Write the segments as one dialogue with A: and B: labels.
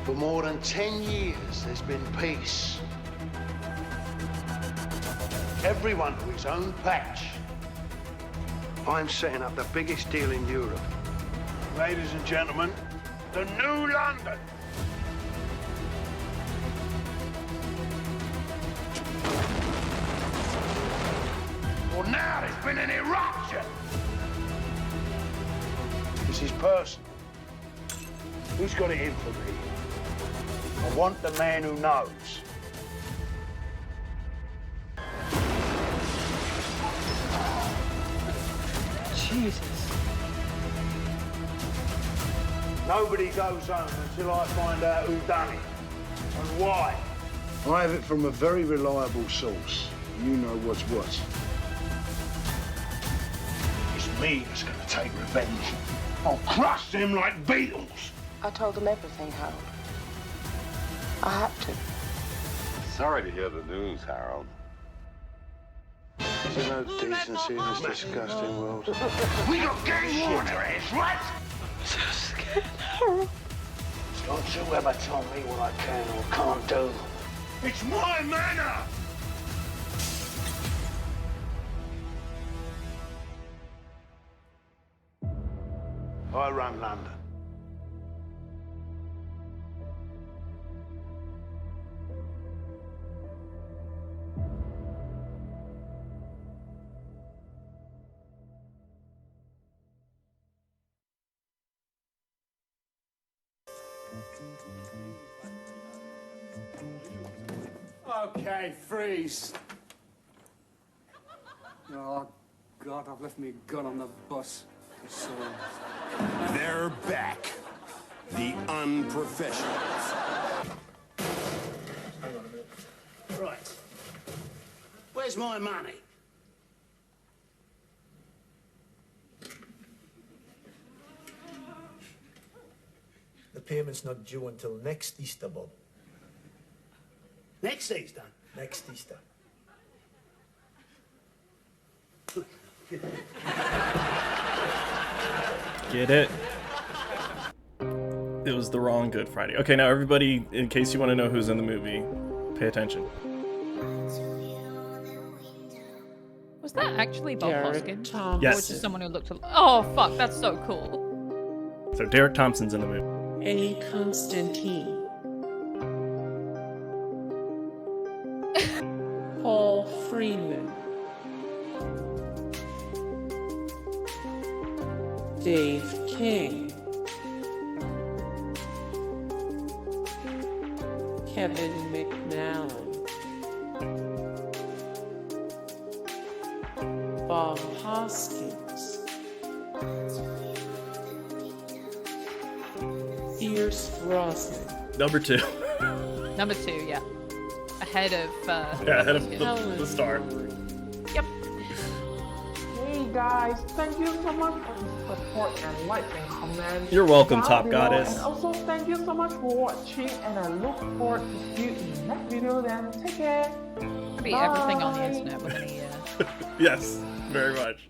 A: For more than 10 years, there's been peace. Everyone to his own patch. I'm setting up the biggest deal in Europe. Ladies and gentlemen, the new London. Well, now there's been an eruption. This is personal. Who's got it in for me? I want the man who knows.
B: Jesus.
A: Nobody goes home until I find out who done it and why. I have it from a very reliable source. You know what's what. It's me that's gonna take revenge. I'll crush them like beetles.
C: I told them everything, Harold. I had to.
D: Sorry to hear the news, Harold.
A: There's no decency in this disgusting world.
D: We got gang war in our hands, right?
C: So scared, Harold.
A: Don't you ever tell me what I can or can't do. It's my manor! I run London.
E: Okay, freeze. Oh, God, I've left me gun on the bus. So...
F: They're back. The unprofessionals.
A: Right. Where's my money?
G: The payment's not due until next Easter, Bob.
A: Next Easter.
G: Next Easter.
H: Get it? It was the wrong Good Friday. Okay, now everybody, in case you want to know who's in the movie, pay attention.
I: Was that actually Bob Hoskins?
H: Yes.
I: Or just someone who looked... Oh, fuck, that's so cool.
H: So Derek Thompson's in the movie.
C: A. Constantine. Paul Freeman. Dave King. Kevin McNally. Bob Hoskins. Pierce Brosnan.
H: Number 2.
I: Number 2, yeah. Ahead of...
H: Yeah, ahead of the star.
I: Yep.
B: Hey guys, thank you so much for the support and like and comment.
H: You're welcome,
B: down
H: Top
B: below.
H: Goddess.
B: And also thank you so much for watching, and I look forward to see you in the next video. Then take care.
I: Could be everything on the internet with any...
H: Yes, very much.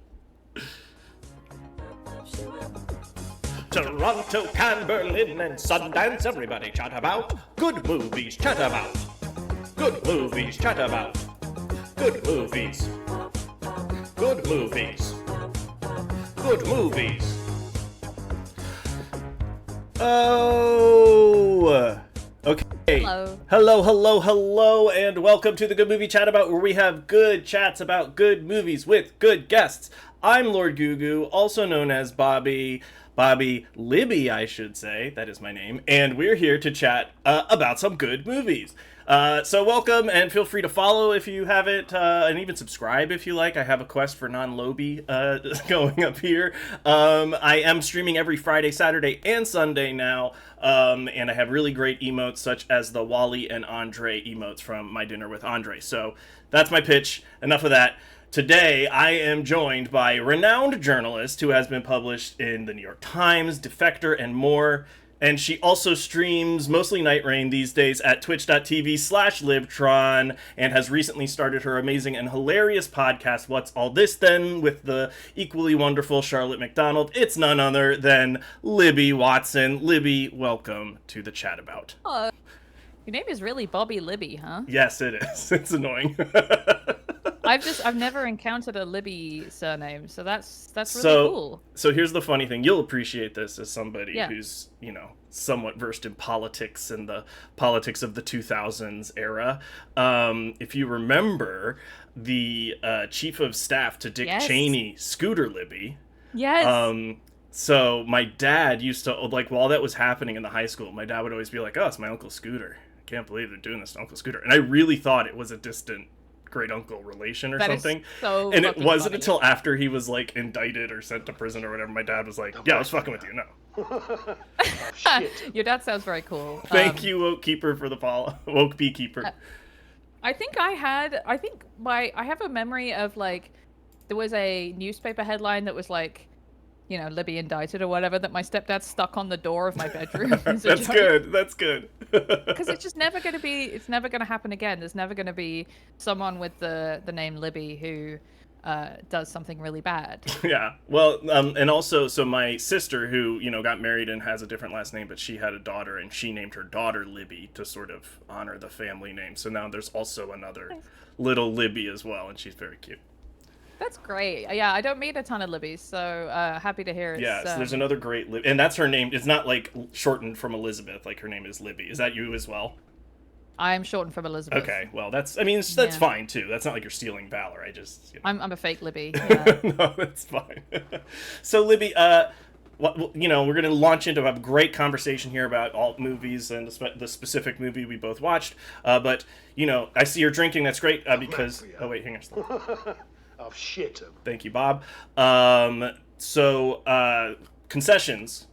H: Toronto, Cannes, Berlin, and Sundance, everybody chat about. Good movies, chat about. Good movies, chat about. Good movies. Good movies. Good movies. Oh! Okay.
I: Hello.
H: Hello, and welcome to the Good Movie Chat About, where we have good chats about good movies with good guests. I'm Lord Gugu, also known as Bobby Libby, I should say. That is my name. And we're here to chat about some good movies. So welcome, and feel free to follow if you haven't, and even subscribe if you like. I have a quest for non-Lobi going up here. I am streaming every Friday, Saturday, and Sunday now, and I have really great emotes such as the Wally and Andre emotes from My Dinner with Andre. So that's my pitch. Enough of that. Today, I am joined by renowned journalist who has been published in the New York Times, Defector, and more, And she also streams mostly Night Rain these days at twitch.tv/Libtron, and has recently started her amazing and hilarious podcast, What's All This Then, with the equally wonderful Charlotte McDonald. It's none other than Libby Watson. Libby, welcome to the Chat About.
I: Oh, your name is really Bobby Libby, huh?
H: Yes, it is. It's annoying.
I: I've never encountered a Libby surname, so that's really cool.
H: So here's the funny thing. You'll appreciate this as somebody
I: Yeah.
H: who's, somewhat versed in politics and the politics of the 2000s era. If you remember, the chief of staff to Dick Cheney, Scooter Libby.
I: Yes.
H: So my dad used to, while that was happening in the high school, my dad would always be like, "Oh, it's my Uncle Scooter. I can't believe they're doing this to Uncle Scooter." And I really thought it was a distant great uncle relation or something.
I: Is so
H: and it wasn't
I: funny.
H: until after he was indicted or sent to prison or whatever, my dad was like, "Yeah, I was fucking with you." No.
I: Your dad sounds very cool.
H: Thank you, Woke Keeper, for the follow. Woke Beekeeper.
I: I think I have a memory of there was a newspaper headline that was Libby indicted or whatever, that my stepdad stuck on the door of my bedroom.
H: That's good. That's good.
I: Because it's just never going to happen again. There's never going to be someone with the name Libby who does something really bad.
H: Yeah. Well, and also, so my sister, who, got married and has a different last name, but she had a daughter, and she named her daughter Libby to sort of honor the family name. So now there's also another little Libby as well, and she's very cute.
I: That's great. Yeah, I don't meet a ton of Libbys, so happy to hear it.
H: Yeah, so there's another great Libby, and that's her name. It's not shortened from Elizabeth, her name is Libby. Is that you as well?
I: I'm shortened from Elizabeth.
H: Okay, well, that's fine too. That's not like you're stealing valor. I just,
I: I'm a fake Libby. Yeah.
H: No, that's fine. So Libby, we're going to launch into a great conversation here about alt movies and the specific movie we both watched. But I see you're drinking. That's great because. Oh wait, hang on.
A: I've shit 'em.
H: Thank you, Bob. Concessions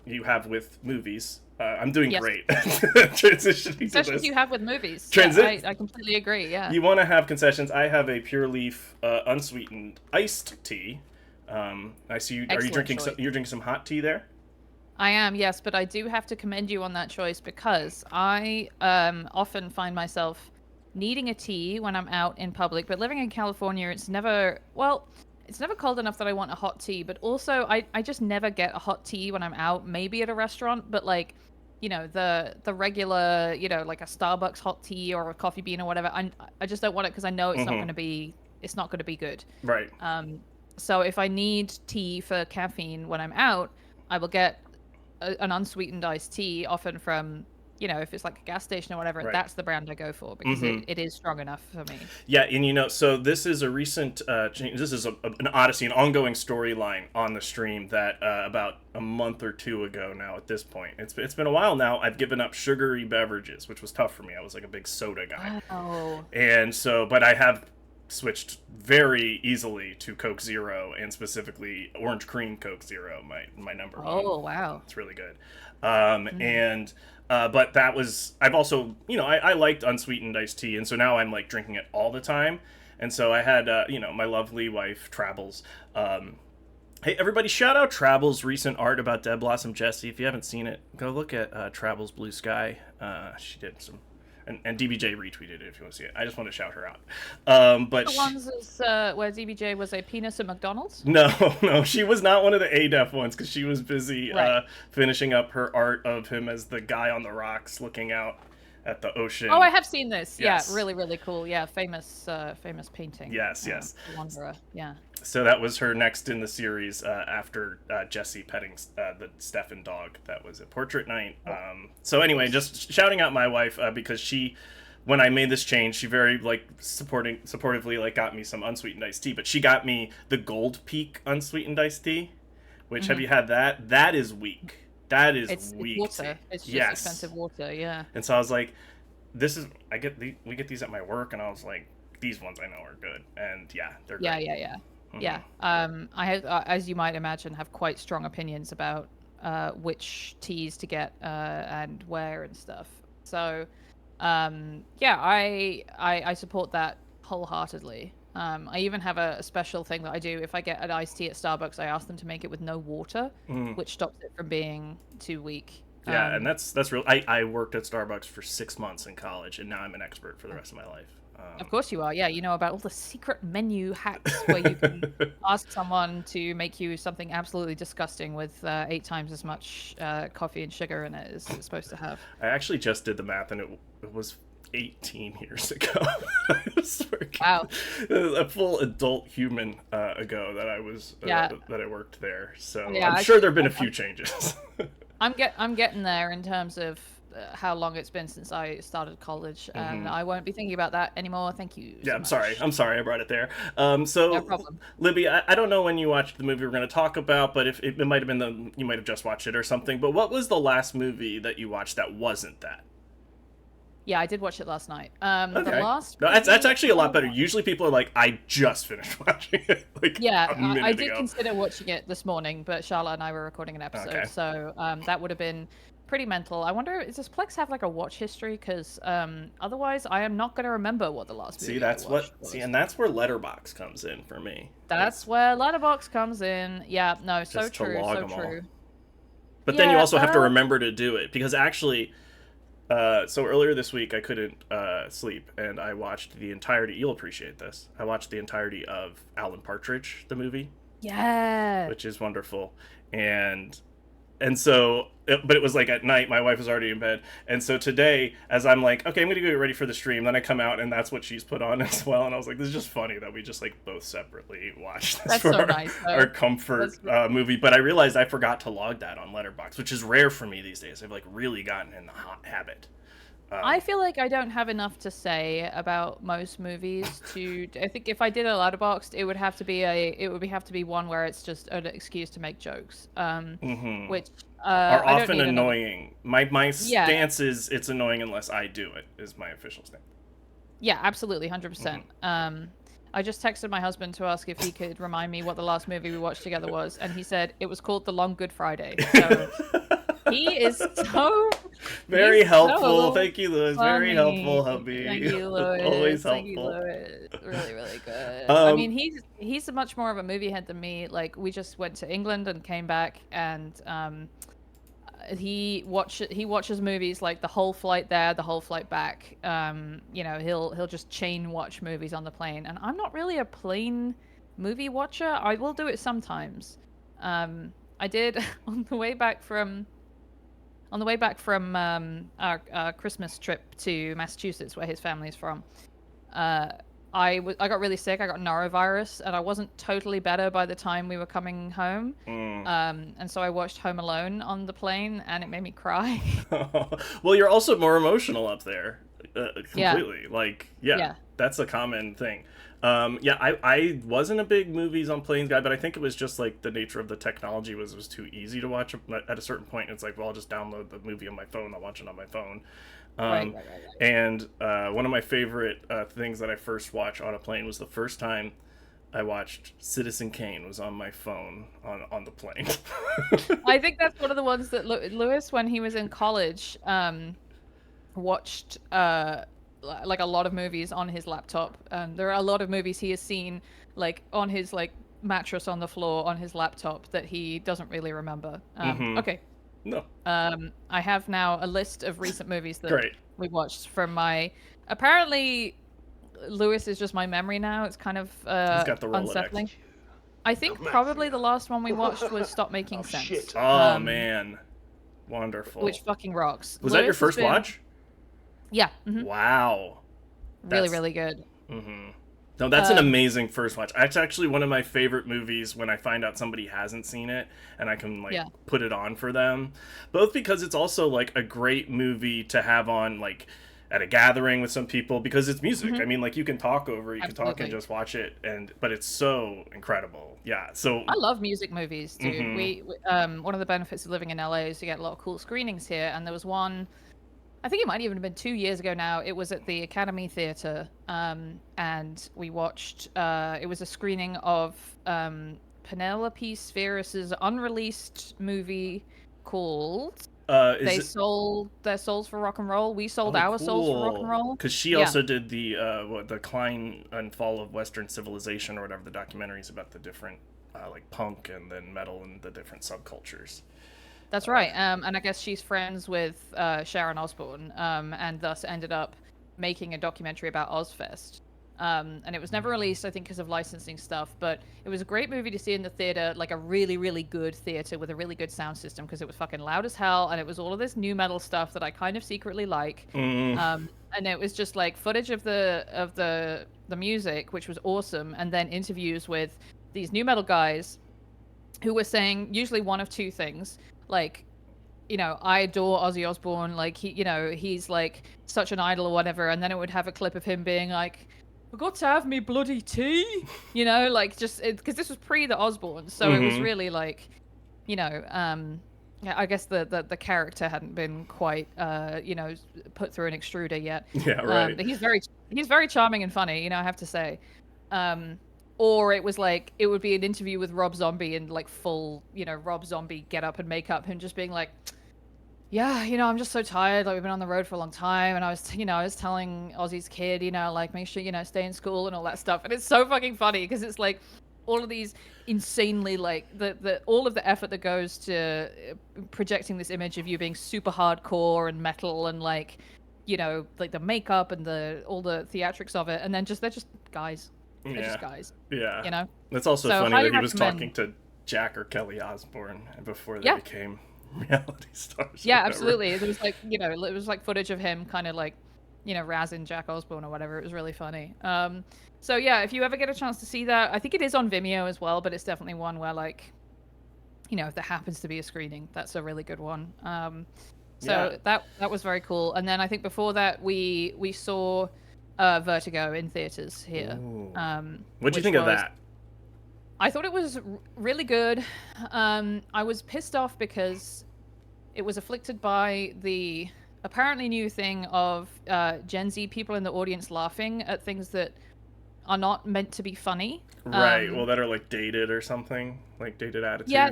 H: you have with movies. I'm doing great. Transitioning
I: concessions
H: to this.
I: you have with movies. I completely agree. Yeah.
H: You want to have concessions? I have a Pure Leaf unsweetened iced tea. I see you. Are you drinking? You're drinking some hot tea there?
I: I am, yes, but I do have to commend you on that choice because I often find myself needing a tea when I'm out in public, but living in California, it's never cold enough that I want a hot tea, but also I just never get a hot tea when I'm out, maybe at a restaurant, but the regular, like a Starbucks hot tea or a coffee bean or whatever, I just don't want it because I know it's not going to be good.
H: Right.
I: So if I need tea for caffeine when I'm out, I will get an unsweetened iced tea, often from if it's like a gas station or whatever, right. That's the brand I go for because it is strong enough for me.
H: Yeah, and so this is a recent change. This is an odyssey, an ongoing storyline on the stream that about a month or two ago now at this point. It's been a while now. I've given up sugary beverages, which was tough for me. I was like a big soda guy.
I: Oh.
H: And so, but I have switched very easily to Coke Zero, and specifically Orange Cream Coke Zero, my number one.
I: Oh, wow.
H: It's really good. But that was, I've also, I liked unsweetened iced tea, and so now I'm drinking it all the time. And so I had, my lovely wife, Trables. Hey, everybody, shout out Trables' recent art about Dead Blossom Jessie. If you haven't seen it, go look at Trables' Blue Sky. She did some, and DBJ retweeted it if you want to see it. I just want to shout her out. But
I: the ones where DBJ was a penis at McDonald's?
H: No, she was not one of the ADEF ones because she was busy
I: right.
H: Finishing up her art of him as the guy on the rocks looking out at the ocean.
I: Oh, I have seen this.
H: Yes.
I: Yeah, really, really cool. Yeah, famous painting.
H: Yes.
I: Wanderer. Yeah.
H: So that was her next in the series after Jessie petting the Stefan dog. That was a portrait night. So anyway, just shouting out my wife because she, when I made this change, she very supportively got me some unsweetened iced tea. But she got me the Gold Peak unsweetened iced tea, which have you had that? That is weak. That is weak.
I: It's water. It's just expensive water. Yeah.
H: And so I was like, we get these at my work, and I was like, these ones I know are good, and they're great.
I: Yeah. Yeah. I have, as you might imagine, have quite strong opinions about which teas to get and where and stuff. So, I support that wholeheartedly. I even have a special thing that I do. If I get an iced tea at Starbucks, I ask them to make it with no water, which stops it from being too weak.
H: Yeah, and that's real. I worked at Starbucks for 6 months in college, and now I'm an expert for the rest of my life.
I: Of course you are. Yeah, you know about all the secret menu hacks where you can ask someone to make you something absolutely disgusting with 8 times as much coffee and sugar in it as it's supposed to have.
H: I actually just did the math, and it was 18 years ago. I was working,
I: Wow.
H: A full adult human ago that I was
I: Yeah.
H: that I worked there. So
I: Yeah,
H: I'm
I: I
H: sure
I: should-
H: there've been a few changes.
I: I'm getting there in terms of how long it's been since I started college, and I won't be thinking about that anymore. Thank you.
H: Yeah,
I: so
H: I'm
I: much.
H: sorry. I'm sorry I brought it there. So,
I: No problem.
H: Libby, I don't know when you watched the movie we're going to talk about, but if it might have been you might have just watched it or something. But what was the last movie that you watched that wasn't that?
I: Yeah, I did watch it last night.
H: Okay.
I: The last.
H: No, that's
I: movie
H: actually a lot
I: I
H: better.
I: watched-
H: Usually people are like, I just finished watching it. Like
I: Yeah,
H: a minute
I: I did
H: ago.
I: consider watching it this morning, but Charlotte and I were recording an episode,
H: Okay.
I: so that would have been pretty mental. I wonder, does Plex have like a watch history? Because otherwise, I am not going to remember what the last movie
H: See, that's
I: I watched
H: what.
I: was.
H: See, and that's where Letterbox comes in for me.
I: That's where Letterbox comes in. Yeah, no, so
H: Just to
I: true,
H: log
I: so
H: them all.
I: true.
H: But then you
I: Yeah,
H: also have to remember to do it because actually, so earlier this week I couldn't sleep and I watched the entirety. You'll appreciate this. I watched the entirety of Alan Partridge, the movie,
I: Yeah.
H: which is wonderful, and so, but it was like at night. My wife was already in bed, and so today, as I'm like, okay, I'm gonna get ready for the stream. Then I come out and that's what she's put on as well, and I was like, this is just funny that we just like both separately watched this
I: That's
H: for
I: so
H: our,
I: nice, though.
H: our comfort movie. But I realized I forgot to log that on Letterboxd, which is rare for me these days. I've like really gotten in the hot habit.
I: I feel like I don't have enough to say about most movies to. I think if I did a Letterboxd, it would have to be one where it's just an excuse to make jokes. Which
H: Are
I: I don't
H: often
I: need another-
H: annoying. My
I: Yeah.
H: stance is it's annoying unless I do it. Is my official stance.
I: Yeah, absolutely, 100%. I just texted my husband to ask if he could remind me what the last movie we watched together was, and he said it was called The Long Good Friday. So he is so
H: Very
I: he's
H: helpful.
I: so
H: Thank you, Lewis. Very
I: funny.
H: helpful, hubby.
I: Thank you, Lewis.
H: Always
I: Thank you,
H: helpful.
I: Lewis. Really, really good. I
H: Um,
I: mean, he's much more of a movie head than me. Like, we just went to England and came back, and he watches movies like the whole flight there, the whole flight back. He'll just chain watch movies on the plane, and I'm not really a plane movie watcher. I will do it sometimes. I did on the way back from our Christmas trip to Massachusetts, where his family's from. I got really sick. I got norovirus, and I wasn't totally better by the time we were coming home. And so I watched Home Alone on the plane, and it made me cry.
H: Well, you're also more emotional up there.
I: Yeah.
H: Completely. Like, yeah,
I: Yeah.
H: that's a common thing. I wasn't a big movies on planes guy, but I think it was just like the nature of the technology was too easy to watch. At a certain point, it's like, well, I'll just download the movie on my phone. I'll watch it on my phone.
I: Right.
H: And one of my favorite things that I first watched on a plane was the first time I watched Citizen Kane was on my phone on the plane.
I: I think that's one of the ones that Lewis, when he was in college, watched like a lot of movies on his laptop. There are a lot of movies he has seen like on his like mattress on the floor on his laptop that he doesn't really remember. Okay.
H: No.
I: I have now a list of recent movies that
H: Great.
I: we watched from my. Apparently, Lewis is just my memory now. It's kind of
H: got the Rolodex.
I: unsettling. I think probably the last one we watched was Stop Making Sense.
A: shit.
H: Oh man, wonderful.
I: Which fucking rocks.
H: was that your
I: Lewis has
H: first
I: been-
H: watch?
I: Yeah.
H: Wow.
I: Really,
H: That's-
I: really good.
H: No, that's an amazing first watch. It's actually one of my favorite movies when I find out somebody hasn't seen it and I can like
I: Yeah.
H: put it on for them. Both because it's also like a great movie to have on like at a gathering with some people because it's music. I mean, like you can talk over, you can talk and
I: Absolutely.
H: just watch it, but it's so incredible. Yeah. So
I: I love music movies, dude. We one of the benefits of living in LA is you get a lot of cool screenings here, and there was one. I think it might even have been 2 years ago now. It was at the Academy Theatre, and we watched. It was a screening of Penelope Spheris's unreleased movie called "They Sold Their Souls for Rock and Roll." We sold our souls for rock and roll.
H: Because she
I: Yeah.
H: also did the Decline and Fall of Western Civilization or whatever, the documentaries about the different like punk and then metal and the different subcultures.
I: That's right. And I guess she's friends with Sharon Osbourne, and thus ended up making a documentary about Ozfest. And it was never released, I think, because of licensing stuff. But it was a great movie to see in the theater, like a really, really good theater with a really good sound system, because it was fucking loud as hell, and it was all of this new metal stuff that I kind of secretly like. And it was just like footage of the music, which was awesome, and then interviews with these new metal guys who were saying usually one of two things, like, you know, I adore Ozzy Osbourne, like he's like such an idol or whatever, and then it would have a clip of him being like, forgot to have me bloody tea, like just because this was pre the Osbournes, so it was really like, yeah, I guess the character hadn't been quite put through an extruder yet.
H: Yeah, right.
I: But he's very charming and funny, I have to say. Or it was like, it would be an interview with Rob Zombie and like full, Rob Zombie get up and makeup, him just being like, yeah, I'm just so tired. Like, we've been on the road for a long time. And I was telling Ozzy's kid, like, make sure, stay in school and all that stuff. And it's so fucking funny because it's like all of these insanely, like, all of the effort that goes to projecting this image of you being super hardcore and metal and like, like the makeup and all the theatrics of it. And then they're just guys. They're just guys.
H: Yeah. It's also funny that he was talking to Jack or Kelly Osbourne before they became reality stars.
I: Yeah, absolutely. It was like, it was like footage of him kind of like, razzing Jack Osbourne or whatever. It was really funny. So yeah, if you ever get a chance to see that, I think it is on Vimeo as well, but it's definitely one where like, if there happens to be a screening, that's a really good one. So that was very cool. And then I think before that we saw Vertigo in theaters here.
H: What'd you think of that?
I: I thought it was really good. I was pissed off because it was afflicted by the apparently new thing of Gen Z people in the audience laughing at things that are not meant to be funny.
H: Right. Well, that are like dated or something, like dated attitudes.
I: Yeah,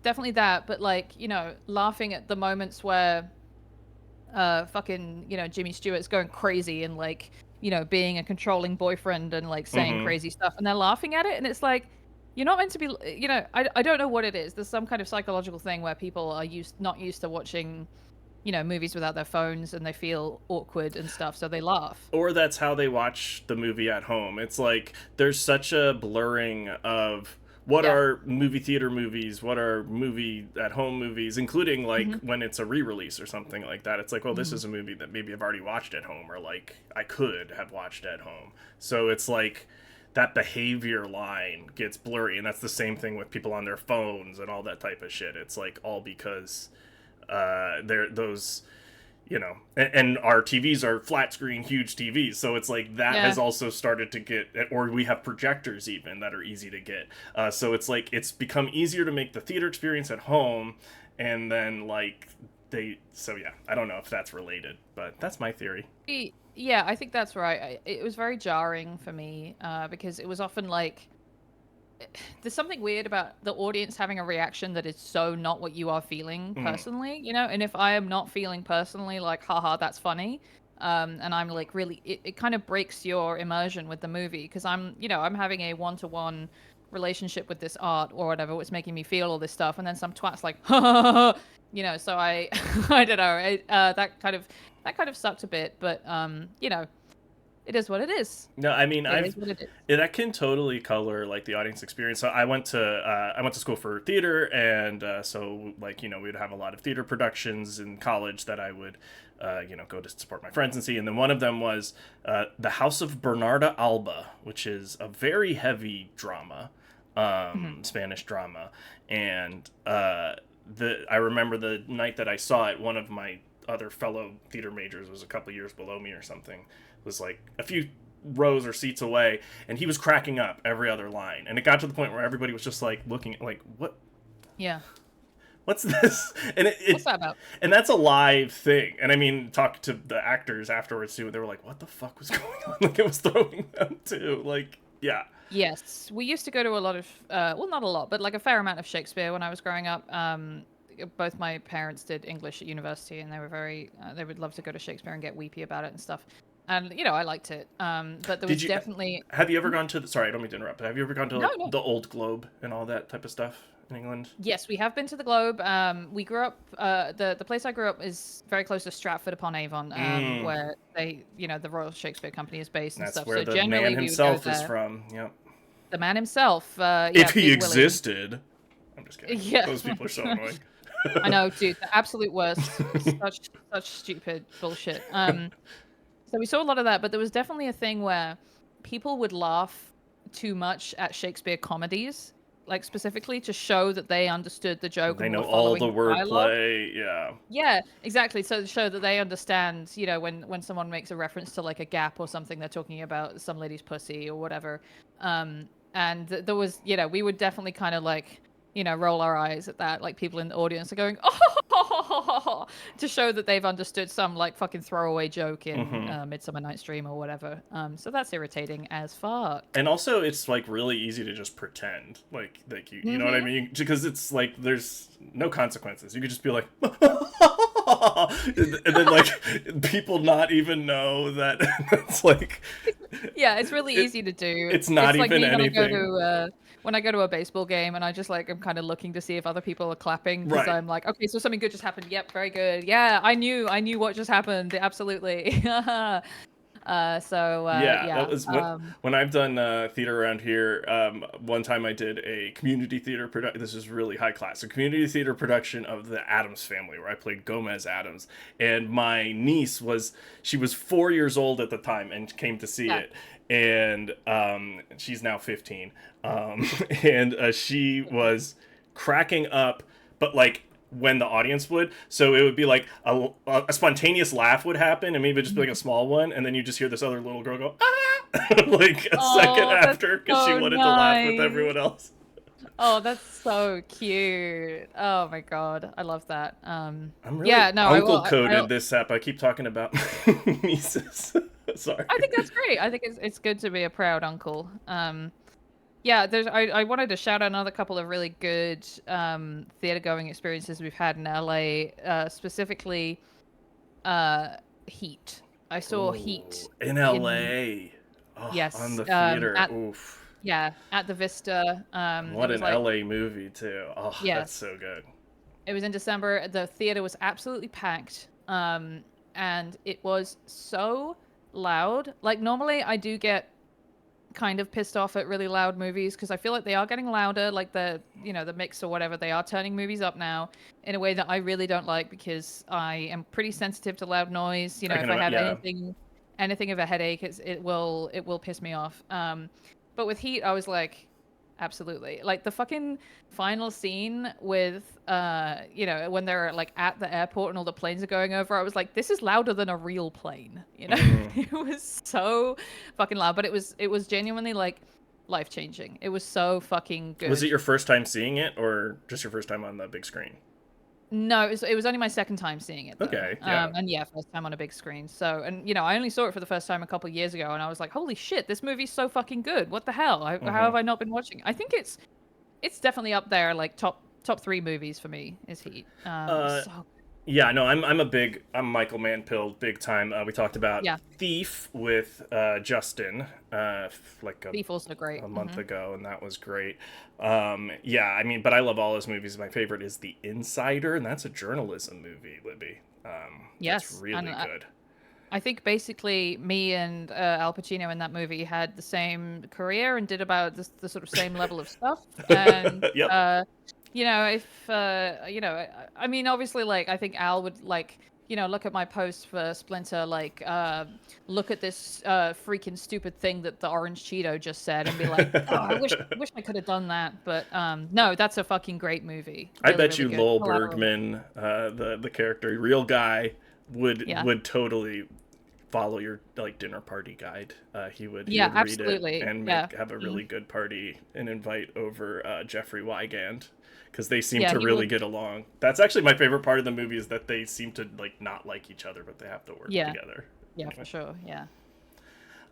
I: definitely that. But like, laughing at the moments where fucking, Jimmy Stewart's going crazy and like, being a controlling boyfriend and like saying crazy stuff, and they're laughing at it, and it's like, you're not meant to be, I don't know what it is. There's some kind of psychological thing where people are not used to watching, movies without their phones, and they feel awkward and stuff, so they laugh.
H: Or that's how they watch the movie at home. It's like there's such a blurring of what are movie theater movies, what are movie at home movies, including like when it's a re-release or something like that. It's like, well, this is a movie that maybe I've already watched at home, or like I could have watched at home. So it's like that behavior line gets blurry, and that's the same thing with people on their phones and all that type of shit. It's like all because they're those, and our TVs are flat screen, huge TVs. So it's like that has also started to get, or we have projectors even that are easy to get. So it's like, it's become easier to make the theater experience at home. And then like I don't know if that's related, but that's my theory.
I: Yeah, I think that's right. It was very jarring for me because it was often like, there's something weird about the audience having a reaction that is so not what you are feeling personally, and if I am not feeling personally like, haha, that's funny, and I'm like, really, it kind of breaks your immersion with the movie, because I'm having a one-to-one relationship with this art or whatever, what's making me feel all this stuff, and then some twat's like, so I I don't know, that kind of sucked a bit, but it is what it is.
H: No, I mean,
I: that
H: can totally color like the audience experience. So I went to school for theater, and so like we'd have a lot of theater productions in college that I would go to support my friends and see. And then one of them was The House of Bernarda Alba, which is a very heavy drama, Spanish drama. And I remember the night that I saw it, one of my other fellow theater majors was a couple years below me or something, was like a few rows or seats away, and he was cracking up every other line, and it got to the point where everybody was just like looking like, what's this? And
I: what's that about?
H: And that's a live thing. And I mean, talk to the actors afterwards too, they were like, what the fuck was going on? Like, it was throwing them too, like, yeah.
I: Yes, we used to go to a lot of well, not a lot, but like a fair amount of Shakespeare when I was growing up. Both my parents did English at university, and they were they would love to go to Shakespeare and get weepy about it and stuff. And I liked it. But there was definitely.
H: Have you ever gone to sorry, I don't mean to interrupt. But have you ever gone to
I: No.
H: the Old Globe and all that type of stuff in England?
I: Yes, we have been to the Globe. We grew up. The place I grew up is very close to Stratford upon Avon, where the Royal Shakespeare Company is based and
H: That's
I: stuff.
H: where
I: So
H: the
I: generally,
H: man
I: we would go
H: himself is
I: there.
H: from. Yep.
I: The man himself.
H: If he
I: Big Willie.
H: existed. I'm just kidding.
I: Yeah.
H: Those people are so annoying.
I: I know, dude. The absolute worst. Such stupid bullshit. So we saw a lot of that, but there was definitely a thing where people would laugh too much at Shakespeare comedies, like specifically to show that they understood the joke
H: They
I: and
H: know
I: were
H: all
I: following
H: the
I: dialogue.
H: wordplay. Yeah.
I: Yeah, exactly. So to show that they understand, when someone makes a reference to like a gap or something, they're talking about some lady's pussy or whatever. And there was, we would definitely kind of like, roll our eyes at that. Like people in the audience are going, oh, to show that they've understood some like fucking throwaway joke in Midsummer Night's Dream or whatever. So that's irritating as fuck.
H: And also, it's like really easy to just pretend, like you know what I mean? Because it's like there's no consequences. You could just be like, and then like people not even know that it's like.
I: Yeah, it's really easy to do.
H: It's not
I: like
H: even
I: me
H: anything.
I: When I go to a baseball game and I just like I'm kind of looking to see if other people are clapping because
H: Right.
I: I'm like, okay, so something good just happened. Yep, very good. Yeah, I knew what just happened. Absolutely.
H: Yeah, that was when I've done theater around here. One time I did a community theater production. This is really high class. A community theater production of The Addams Family, where I played Gomez Addams, and my niece was 4 years old at the time and came to see it. And she's now 15. And she was cracking up, but like when the audience would, so it would be like a spontaneous laugh would happen, and maybe it'd just be like a small one, and then you just hear this other little girl go ah like a second after because she wanted to laugh with everyone else.
I: Oh, that's so cute. Oh my god, I love that.
H: I'm really uncle coded this app. I keep talking about nieces. Sorry.
I: I think that's great. I think it's good to be a proud uncle. Yeah, I wanted to shout out another couple of really good theater going experiences we've had in LA, specifically Heat. I saw Heat
H: in LA.
I: Yes,
H: on the theater. Oof.
I: Yeah, at the Vista.
H: What an LA movie too. Oh,
I: yes.
H: That's so good.
I: It was in December. The theater was absolutely packed, and it was so loud. Like normally I do get kind of pissed off at really loud movies because I feel like they are getting louder, like the mix or whatever. They are turning movies up now in a way that I really don't like because I am pretty sensitive to loud noise. If I have anything of a headache, it will piss me off. But with Heat, I was like, absolutely. Like the fucking final scene with when they're like at the airport and all the planes are going over, I was like, this is louder than a real plane. It was so fucking loud, but it was genuinely like life-changing. It was so fucking good.
H: Was it your first time seeing it or just your first time on the big screen?
I: No, it was only my second time seeing it, though.
H: Okay, yeah.
I: And yeah, first time on a big screen. So, and I only saw it for the first time a couple years ago, and I was like, holy shit, this movie's so fucking good. What the hell? How have I not been watching? I think it's definitely up there, like top 3 movies for me is Heat.
H: Yeah, no, I'm Michael Mann-pilled big time. We talked about Thief with Justin,
I: Thief also great.
H: a month ago, and that was great. Yeah, I mean, but I love all his movies. My favorite is The Insider, and that's a journalism movie, Libby.
I: Yes,
H: it's really good.
I: I think basically me and Al Pacino in that movie had the same career and did about the sort of same level of stuff. And
H: Yep.
I: I mean, obviously, like, I think Al would, like, look at my post for Splinter, like, look at this freaking stupid thing that the Orange Cheeto just said and be like, oh, I wish I could have done that. But no, that's a fucking great movie.
H: Really, I bet you Lowell Bergman, the character, real guy, would totally follow your like dinner party guide. He would read
I: absolutely.
H: it and have a really good party and invite over Jeffrey Wigand. Because they seem to really get along. That's actually my favorite part of the movie is that they seem to like not like each other, but they have to work together.
I: Yeah, for sure. Yeah.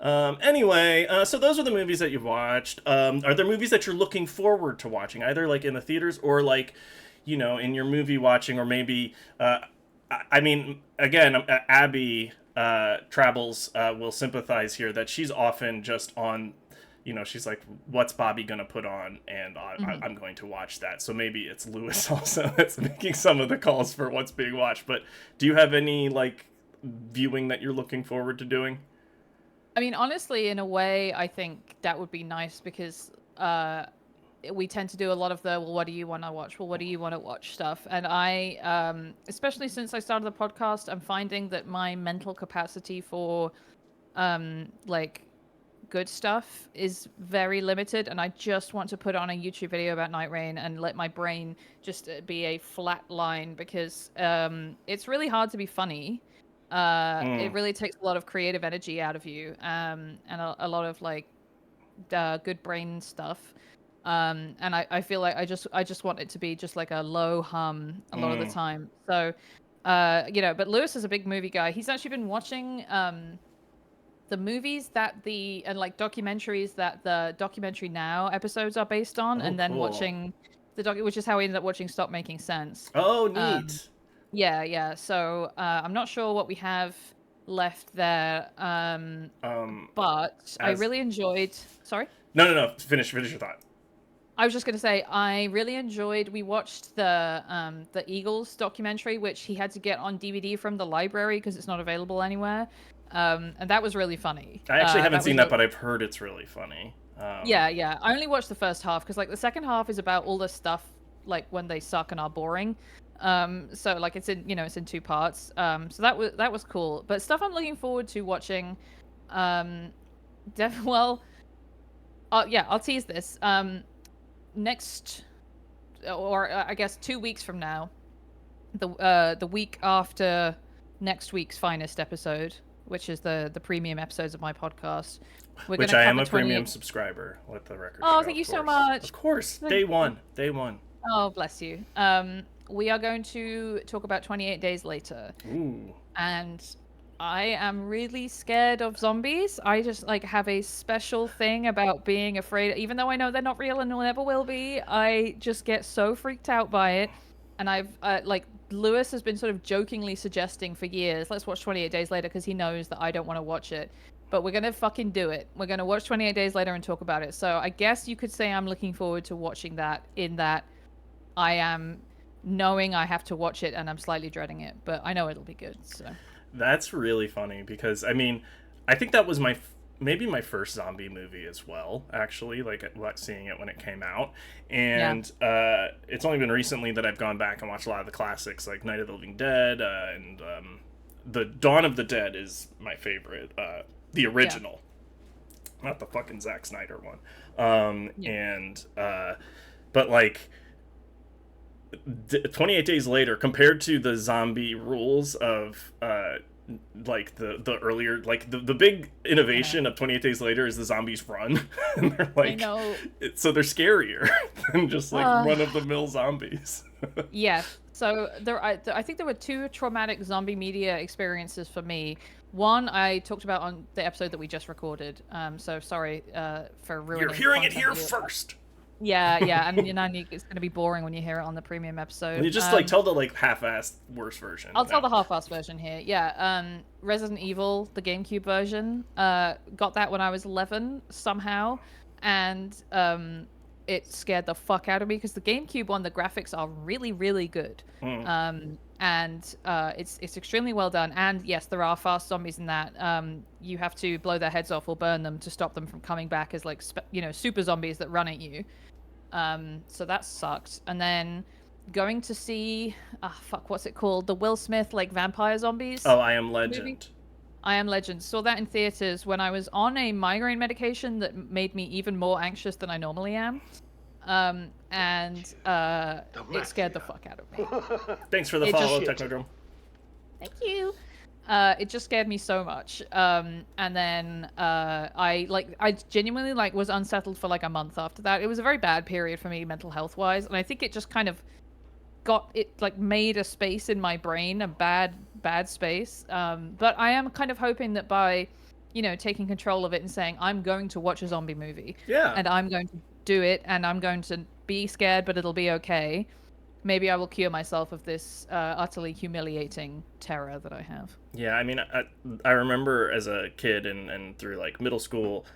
H: Anyway, so those are the movies that you've watched. Are there movies that you're looking forward to watching, either like in the theaters or like, in your movie watching, or maybe, I mean, again, Abby Travels will sympathize here that she's often just on she's like, what's Bobby gonna put on, and I'm going to watch that. So maybe it's Lewis also that's making some of the calls for what's being watched. But do you have any like viewing that you're looking forward to doing?
I: I mean, honestly, in a way, I think that would be nice because we tend to do a lot of the, well, what do you want to watch? Well, what do you want to watch stuff? And I, especially since I started the podcast, I'm finding that my mental capacity for, like, good stuff is very limited. And I just want to put on a YouTube video about Night Rain and let my brain just be a flat line because it's really hard to be funny. It really takes a lot of creative energy out of you, and a lot of like good brain stuff. And I feel like I just want it to be just like a low hum a lot of the time. So, but Lewis is a big movie guy. He's actually been watching the movies and like documentaries that the Documentary Now episodes are based on, and then watching which is how we ended up watching Stop Making Sense.
H: Oh, neat.
I: Yeah. So I am not sure what we have left there. But I really enjoyed. Sorry.
H: No. Finish your thought.
I: I was just gonna say I really enjoyed. We watched the Eagles documentary, which he had to get on DVD from the library because it's not available anywhere. And that was really funny.
H: I actually haven't seen that, but I've heard it's really funny.
I: Yeah. I only watched the first half because like the second half is about all the stuff like when they suck and are boring. So like it's in two parts. So that was cool. But stuff I'm looking forward to watching. I'll tease this. Next, or I guess 2 weeks from now, the week after next week's finest episode, which is the premium episodes of my podcast.
H: Which I am a premium subscriber. Let the record
I: Oh,
H: show,
I: thank you so
H: course.
I: much.
H: Of course, day one.
I: Oh, bless you. We are going to talk about 28 Days Later.
H: Ooh.
I: And I am really scared of zombies. I just like have a special thing about being afraid, even though I know they're not real and never will be. I just get so freaked out by it. And I've like Lewis has been sort of jokingly suggesting for years, let's watch 28 Days Later because he knows that I don't want to watch it. But we're going to fucking do it. We're going to watch 28 Days Later and talk about it. So I guess you could say I'm looking forward to watching that, in that I am knowing I have to watch it and I'm slightly dreading it, but I know it'll be good. So
H: that's really funny because I mean, I think that was maybe my first zombie movie as well, actually, like seeing it when it came out. And it's only been recently that I've gone back and watched a lot of the classics like Night of the Living Dead and the Dawn of the Dead is my favorite, the original, not the fucking Zack Snyder one. But like 28 Days Later, compared to the zombie rules of like the earlier, like the big innovation of 28 Days Later is the zombies run. And they're like,
I: I know.
H: So they're scarier than just like run-of-the-mill zombies.
I: Yeah. So I think there were two traumatic zombie media experiences for me. One I talked about on the episode that we just recorded. So sorry for ruining.
H: You're hearing it here first.
I: Yeah, and it's going to be boring when you hear it on the premium episode.
H: You just like tell the like half-assed worst version.
I: I'll tell the half-assed version here. Yeah, Resident Evil, the GameCube version, got that when I was 11 somehow, and it scared the fuck out of me because the GameCube one, the graphics are really, really good. And it's extremely well done. And yes, there are fast zombies in that. You have to blow their heads off or burn them to stop them from coming back as like super zombies that run at you. So that sucked. And then going to see what's it called? The Will Smith like vampire zombies.
H: Oh, I Am Legend.
I: Movie? I Am Legend. Saw that in theaters when I was on a migraine medication that made me even more anxious than I normally am. It scared the fuck out of me.
H: Thanks for the follow, Technodrome.
I: Thank you. It just scared me so much. And then I genuinely was unsettled for like a month after that. It was a very bad period for me mental health wise, and I think it just kind of made a space in my brain, a bad space. But I am kind of hoping that by taking control of it and saying I'm going to watch a zombie movie, and I'm going to do it, and I'm going to be scared, but it'll be okay. Maybe I will cure myself of this utterly humiliating terror that I have.
H: Yeah, I mean, I remember as a kid and through like middle school,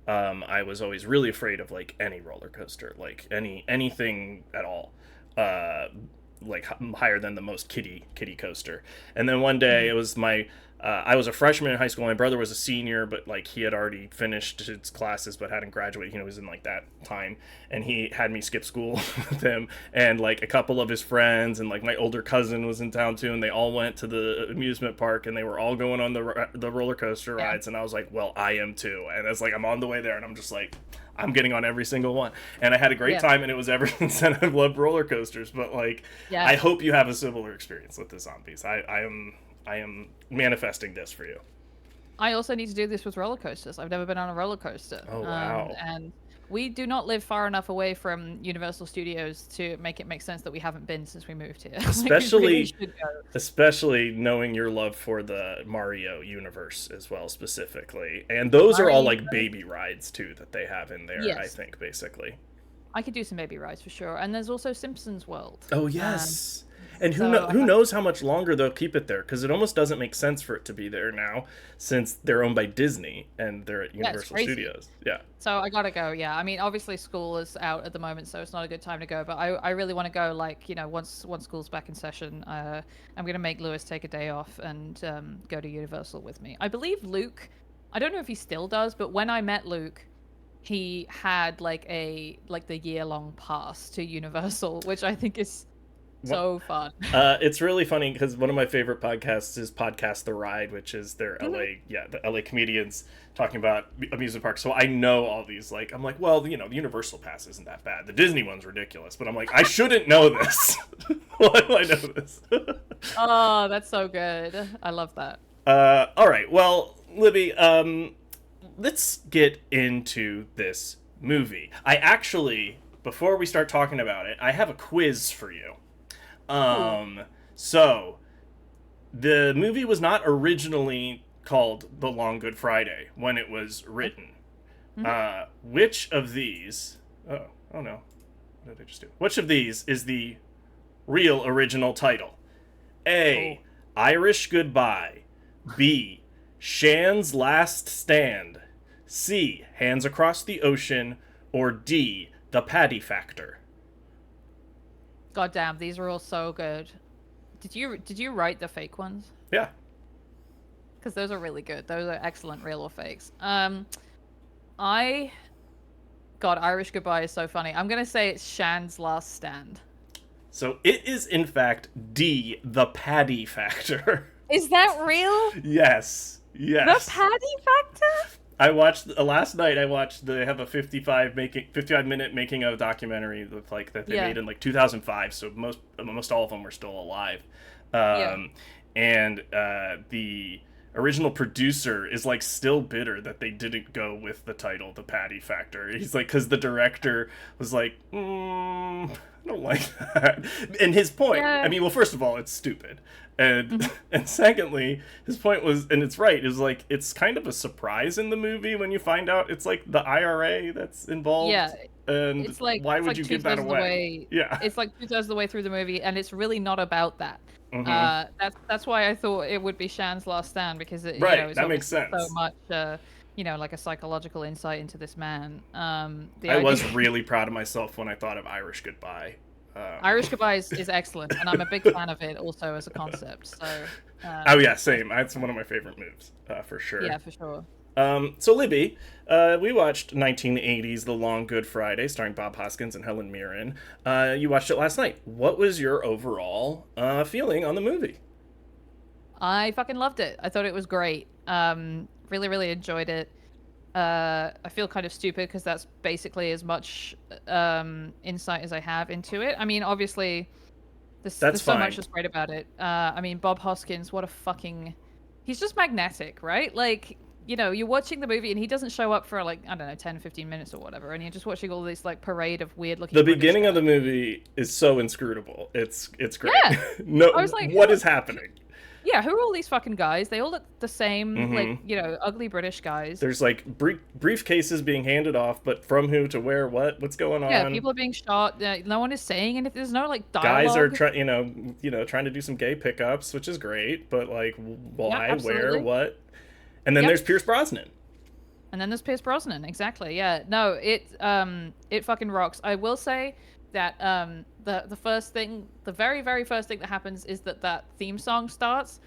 H: I was always really afraid of like any roller coaster, like anything at all, like higher than the most kiddie coaster. And then one day it was I was a freshman in high school. My brother was a senior, but like he had already finished his classes but hadn't graduated. He was in like that time, and he had me skip school with him, and like a couple of his friends, and like my older cousin was in town too, and they all went to the amusement park, and they were all going on the roller coaster rides, and I was like, well, I am too. And it's like I'm on the way there, and I'm just like, I'm getting on every single one, and I had a great time, and it was ever since then I've loved roller coasters. But like, I hope you have a similar experience with the zombies. I am manifesting this for you.
I: I also need to do this with roller coasters. I've never been on a roller coaster.
H: Oh, wow.
I: And we do not live far enough away from Universal Studios to make it make sense that we haven't been since we moved here.
H: Especially knowing your love for the Mario universe as well, specifically. And those are all like baby rides too that they have in there, I think, basically.
I: I could do some baby rides for sure. And there's also Simpsons World.
H: Oh, yes. And who knows how much longer they'll keep it there, because it almost doesn't make sense for it to be there now, since they're owned by Disney and they're at Universal Studios. Yeah.
I: So I gotta go. Yeah. I mean, obviously school is out at the moment, so it's not a good time to go. But I really want to go. Like, once school's back in session, I'm gonna make Lewis take a day off and go to Universal with me. I believe Luke. I don't know if he still does, but when I met Luke, he had like the year-long pass to Universal, which I think is so fun.
H: It's really funny because one of my favorite podcasts is Podcast The Ride, which is their the LA comedians talking about amusement parks. So I know all these, like, I'm like, well, the Universal Pass isn't that bad. The Disney one's ridiculous, but I'm like, I shouldn't know this. Why do I know this?
I: Oh, that's so good. I love that.
H: All right. Well, Libby, let's get into this movie. I actually, before we start talking about it, I have a quiz for you. So the movie was not originally called The Long Good Friday when it was written. Which of these, oh no, what did I just do? Which of these is the real original title? A, Irish Goodbye. B, Shan's Last Stand. C, Hands Across the Ocean. Or D, The Paddy Factor.
I: God damn, these are all so good. Did you write the fake ones?
H: Yeah.
I: Because those are really good. Those are excellent, real or fakes. God, Irish Goodbye is so funny. I'm gonna say it's Shan's Last Stand.
H: So it is in fact D, The Paddy Factor.
I: Is that real?
H: Yes.
I: The Paddy Factor?
H: I watched last night. They have a 55-minute making of documentary with that they made in 2005. So most all of them were still alive, and the original producer is still bitter that they didn't go with the title The Paddy Factor. He's because the director was I don't like that. And his point, I mean, well, first of all, it's stupid. And and secondly, his point was, and it's right, is it's kind of a surprise in the movie when you find out it's the IRA that's involved.
I: Yeah.
H: And
I: it's
H: why would you give that away? Yeah.
I: It's 2/3 of the way through the movie, and it's really not about that. That's why I thought it would be Shan's Last Stand, because it's
H: that makes sense.
I: So much a psychological insight into this man.
H: I was really proud of myself when I thought of Irish Goodbye.
I: Irish Goodbye is excellent, and I'm a big fan of it also as a concept. So.
H: Oh yeah, same. That's one of my favorite moves, for sure.
I: Yeah, for sure.
H: So Libby, we watched 1980's The Long Good Friday, starring Bob Hoskins and Helen Mirren. You watched it last night. What was your overall feeling on the movie?
I: I fucking loved it. I thought it was great. Really, really enjoyed it. I feel kind of stupid because that's basically as much insight as I have into it. I mean, obviously, there's so much that's great about it. I mean, Bob Hoskins, he's just magnetic, right? You're watching the movie and he doesn't show up for 10, 15 minutes or whatever, and you're just watching all this parade of weird looking.
H: The beginning of the movie is so inscrutable. It's great.
I: Yeah.
H: No, I was what is happening?
I: Yeah, who are all these fucking guys? They all look the same, ugly British guys.
H: There's briefcases being handed off, but from who to where? What's going on?
I: Yeah, people are being shot. No one is saying anything. There's no dialogue.
H: Guys are trying to do some gay pickups, which is great, but why, where, what? And then there's Pierce Brosnan.
I: And then there's Pierce Brosnan. Exactly. Yeah. No, it fucking rocks. I will say that the first thing, the very very first thing that happens is that theme song starts,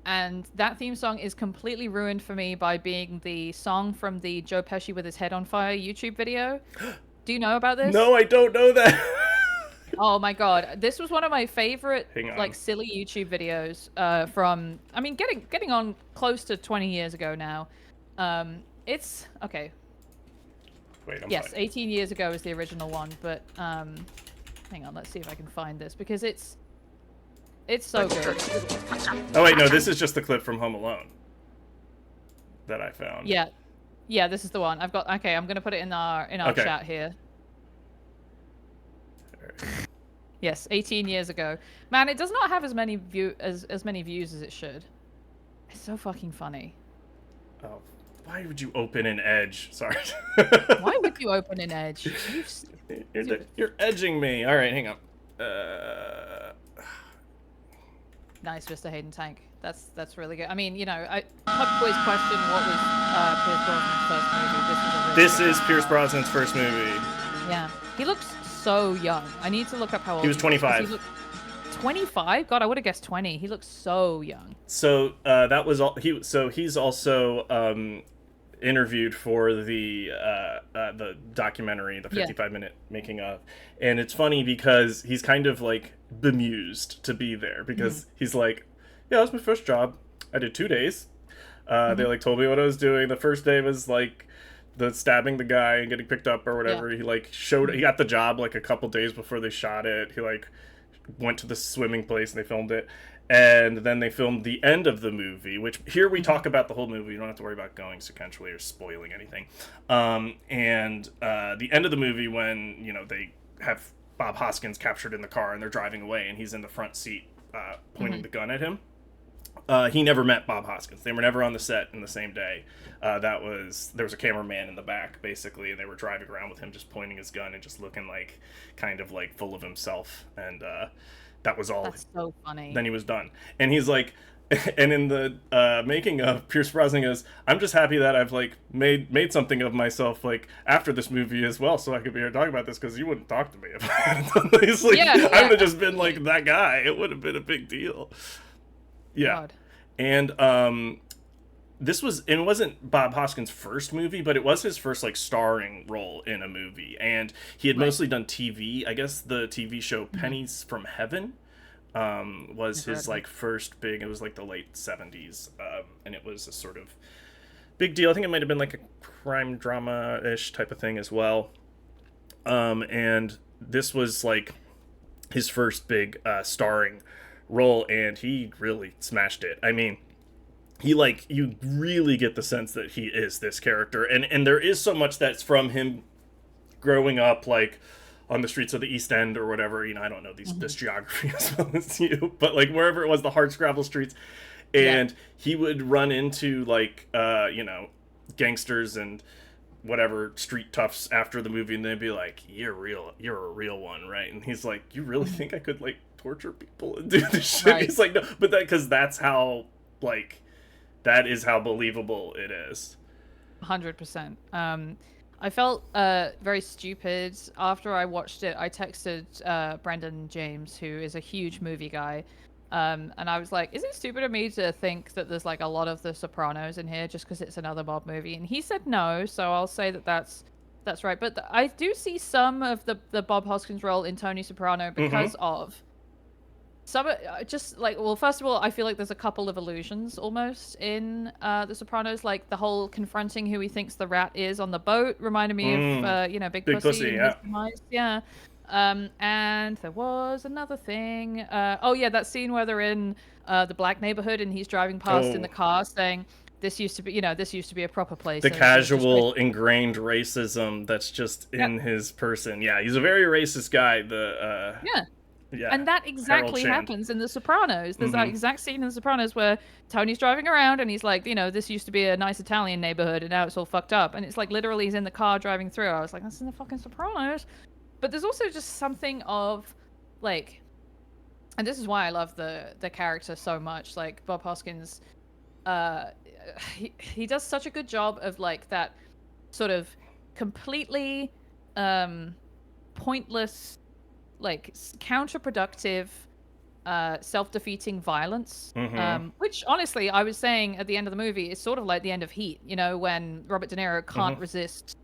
I: and that theme song is completely ruined for me by being the song from the Joe Pesci with his head on fire YouTube video. Do you know about this?
H: No, I don't know that.
I: Oh my god, this was one of my favorite
H: Hang on.
I: like silly YouTube videos from, I mean, getting on close to 20 years ago now. It's okay.
H: Wait, I'm
I: Yes,
H: fine.
I: 18 years ago is the original one, but hang on, let's see if I can find this because it's so good.
H: Oh wait, no, this is just the clip from Home Alone that I found.
I: Yeah. Yeah, this is the one. I'm gonna put it in our
H: Okay.
I: chat here. Yes, 18 years ago. Man, it does not have as many views as it should. It's so fucking funny.
H: Oh, why would you open an Edge? Sorry.
I: Why would you open an Edge?
H: You're edging me. All right, hang on.
I: Nice, Mr. Hayden Tank. That's really good. I mean, you know, Pub Quiz question, what was Pierce Brosnan's first movie?
H: This is Pierce Brosnan's first movie.
I: Yeah. He looks so young. I need to look up how old
H: He was 25.
I: 25? God, I would have guessed 20. He looks so young.
H: So that was all. He's also interviewed for the documentary, the 55-minute making of, and it's funny because he's kind of like bemused to be there because he's like, yeah, that was my first job. I did 2 days. They like told me what I was doing. The first day was like the stabbing the guy and getting picked up or whatever. He like he got the job like a couple days before they shot it. He like went to the swimming place and they filmed it, and then they filmed the end of the movie, which here we talk about the whole movie. You don't have to worry about going sequentially or spoiling anything. And the end of the movie, when you know they have Bob Hoskins captured in the car and they're driving away and he's in the front seat pointing the gun at him. He never met Bob Hoskins. They were never on the set in the same day. There was a cameraman in the back, basically, and they were driving around with him just pointing his gun and just looking like kind of like full of himself. And that was all.
I: That's so funny.
H: Then he was done. And he's like, and in the making of, Pierce Brosnan goes, I'm just happy that I've like made something of myself like after this movie as well, so I could be here talking about this because you wouldn't talk to me if I hadn't done this. Like, I would have just been like that guy. It would have been a big deal. Yeah.
I: God.
H: And it wasn't Bob Hoskins' first movie, but it was his first like starring role in a movie. And he had mostly done TV. I guess the TV show Pennies from Heaven was his like first big. It was like the late 70s, and it was a sort of big deal. I think it might have been like a crime drama-ish type of thing as well. And this was like his first big starring role, and he really smashed it. I mean, he like, you really get the sense that he is this character, and there is so much that's from him growing up like on the streets of the East End or whatever. You know, I don't know this geography as well as you, but like wherever it was, the hardscrabble streets, and he would run into like you know, gangsters and whatever street toughs after the movie, and they'd be like, you're a real one, right? And he's like, you really think I could like torture people and do this shit? He's like, no, but because that's how like that is how believable it is.
I: 100%. I felt very stupid after I watched it. I texted Brendan James, who is a huge movie guy, and I was like, is it stupid of me to think that there's like a lot of The Sopranos in here just because it's another Bob movie? And he said no, so I'll say that that's right. But I do see some of the Bob Hoskins role in Tony Soprano because of some just like, well, first of all, I feel like there's a couple of illusions almost in The Sopranos, like the whole confronting who he thinks the rat is on the boat reminded me of you know, Big Pussy
H: yeah.
I: Yeah. And there was another thing. Oh yeah, that scene where they're in the black neighborhood and he's driving past in the car saying, this used to be a proper place.
H: The casual ingrained racism that's just in his person. Yeah, he's a very racist guy. Yeah,
I: and that exactly happens in The Sopranos. There's that exact scene in The Sopranos where Tony's driving around and he's like, you know, this used to be a nice Italian neighborhood and now it's all fucked up. And it's like literally he's in the car driving through. I was like, that's in the fucking Sopranos. But there's also just something of like, and this is why I love the character so much. Like Bob Hoskins, he does such a good job of like that sort of completely pointless, like counterproductive, self-defeating violence. Which honestly, I was saying at the end of the movie is sort of like the end of Heat. You know, when Robert De Niro can't resist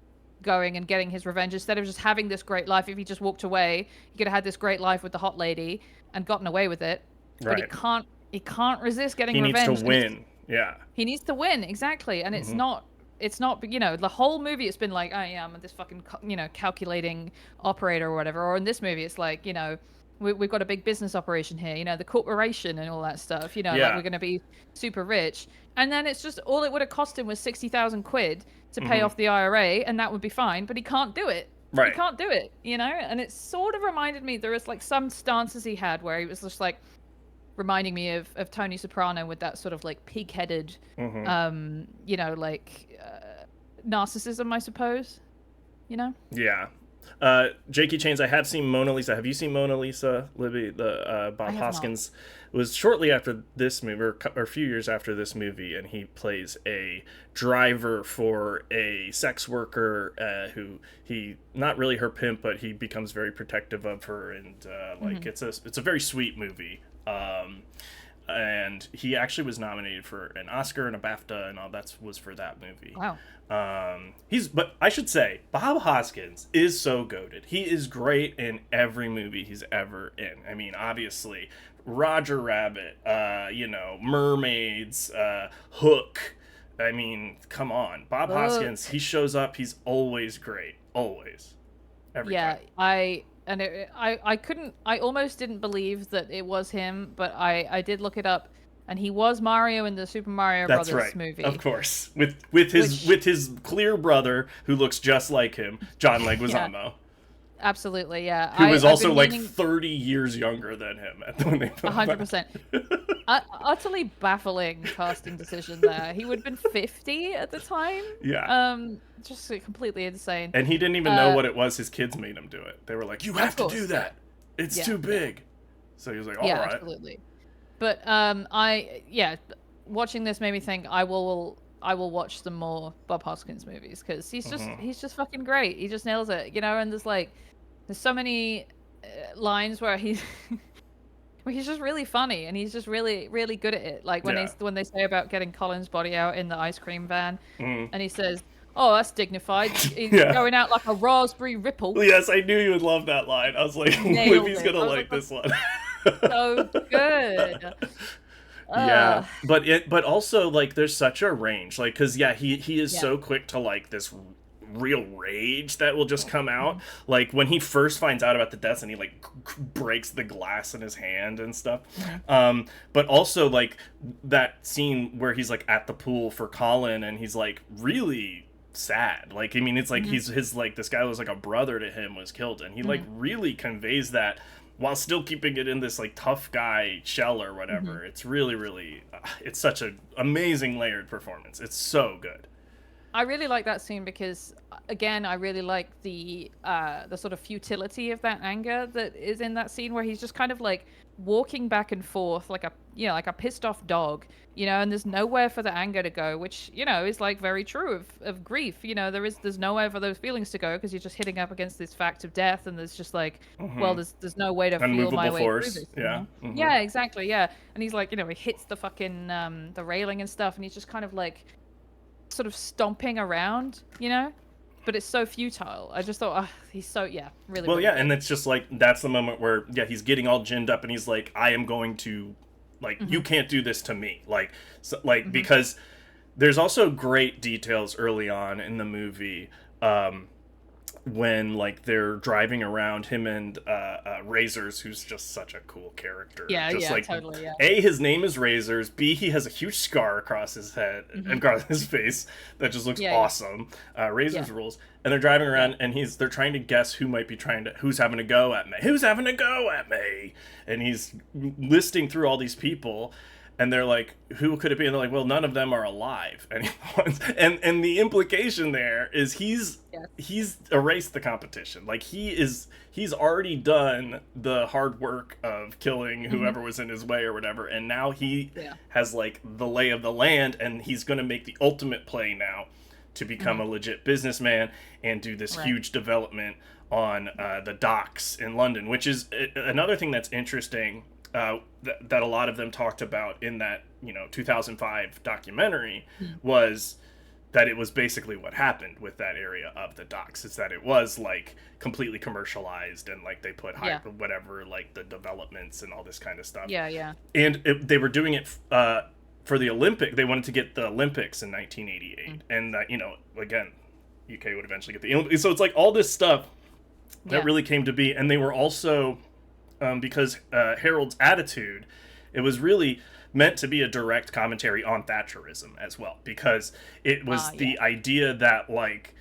I: going and getting his revenge instead of just having this great life. If he just walked away, he could have had this great life with the hot lady and gotten away with it. But he can't. He can't resist getting revenge.
H: He needs to win. Yeah.
I: He needs to win, exactly. And it's not, you know, the whole movie it's been like, oh yeah, I'm this fucking, you know, calculating operator or whatever. Or in this movie, it's like, you know, we've got a big business operation here, you know, the corporation and all that stuff, you know, like we're going to be super rich. And then it's just, all it would have cost him was 60,000 quid to pay off the IRA, and that would be fine, but he can't do it.
H: Right.
I: He can't do it, you know? And it sort of reminded me, there was like some stances he had where he was just like, reminding me of Tony Soprano with that sort of like pig-headed, you know, like narcissism, I suppose. You know?
H: Yeah. Jakey Chains, I have seen Mona Lisa. Have you seen Mona Lisa, Libby? The Bob Hoskins was shortly after this movie, or a few years after this movie, and he plays a driver for a sex worker who he, not really her pimp, but he becomes very protective of her, and like it's a very sweet movie. And he actually was nominated for an Oscar and a BAFTA and all that was for that movie.
I: Wow.
H: But I should say, Bob Hoskins is so goated. He is great in every movie he's ever in. I mean, obviously, Roger Rabbit, you know, Mermaids, Hook. I mean, come on. Bob Hoskins, he shows up, he's always great. Always. Every time. I almost didn't believe that it was him, but I did look it up, and he was Mario in the Super Mario Brothers movie. Of course. With his clear brother who looks just like him, John Leguizamo.
I: Yeah. Absolutely, yeah.
H: Who was also like 30 years younger than him when they filmed
I: 100%. Utterly baffling casting decision there. He would have been 50 at the time.
H: Yeah.
I: Just completely insane.
H: And he didn't even know what it was. His kids made him do it. They were like, "You have to do that. It's too big." So he was like, "All right."
I: Absolutely. But watching this made me think I will watch some more Bob Hoskins movies, because he's just fucking great. He just nails it, you know. And there's so many lines where he's just really funny, and he's just really, really good at it. Like when they say about getting Colin's body out in the ice cream van, and he says, "Oh, that's dignified. He's going out like a raspberry ripple."
H: Yes, I knew you would love that line. I was like, Libby's gonna like this one.
I: So good.
H: Yeah, but also like there's such a range, like, because he is so quick to like this real rage that will just come out, like when he first finds out about the deaths and he like breaks the glass in his hand and stuff. But also like that scene where he's like at the pool for Colin and he's like really sad, like, I mean, it's like his like this guy was like a brother to him was killed, and he like really conveys that while still keeping it in this like tough guy shell or whatever. It's really it's such an amazing layered performance. It's so good.
I: I really like that scene because, again, I really like the sort of futility of that anger that is in that scene, where he's just kind of like walking back and forth like a pissed off dog, you know, and there's nowhere for the anger to go, which, you know, is like very true of grief. You know, there's nowhere for those feelings to go because you're just hitting up against this fact of death, and there's just like, well, there's no way to feel my way through this. Yeah, exactly. Yeah, and he's like, you know, he hits the fucking the railing and stuff, and he's just kind of like sort of stomping around, you know, but it's so futile. I just thought, he's so really well,
H: and it's just like that's the moment where he's getting all ginned up and he's like, I am going to, like, you can't do this to me, like, so, like, because there's also great details early on in the movie when like they're driving around, him and Razors, who's just such a cool character.
I: Totally.
H: A, his name is Razors. B, he has a huge scar across his head and across his face that just looks awesome. Razors rules. And they're driving around and they're trying to guess who's having a go at me. Who's having a go at me? And he's listing through all these people. And they're like, who could it be? And they're like, well, none of them are alive anymore. And the implication there is he's erased the competition. Like he's already done the hard work of killing whoever was in his way or whatever, and now he has like the lay of the land, and he's going to make the ultimate play now to become a legit businessman and do this huge development on the docks in London, which is another thing that's interesting. That a lot of them talked about in that 2005 documentary was that it was basically what happened with that area of the docks, is that it was like completely commercialized, and like they put whatever, like the developments and all this kind of stuff. And they were doing it for the Olympic. They wanted to get the Olympics in 1988, and that again, UK would eventually get the Olympics. So it's like all this stuff that really came to be, and they were also. Because Harold's attitude, it was really meant to be a direct commentary on Thatcherism as well, because it was the idea that like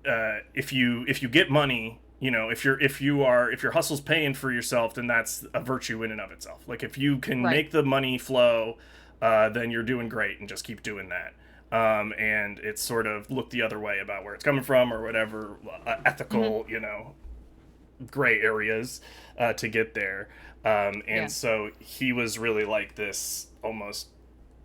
H: if you get money, if your hustle's paying for yourself, then that's a virtue in and of itself. Like if you can make the money flow, then you're doing great, and just keep doing that. And it's sort of look the other way about where it's coming from or whatever ethical, gray areas to get there. So he was really like this almost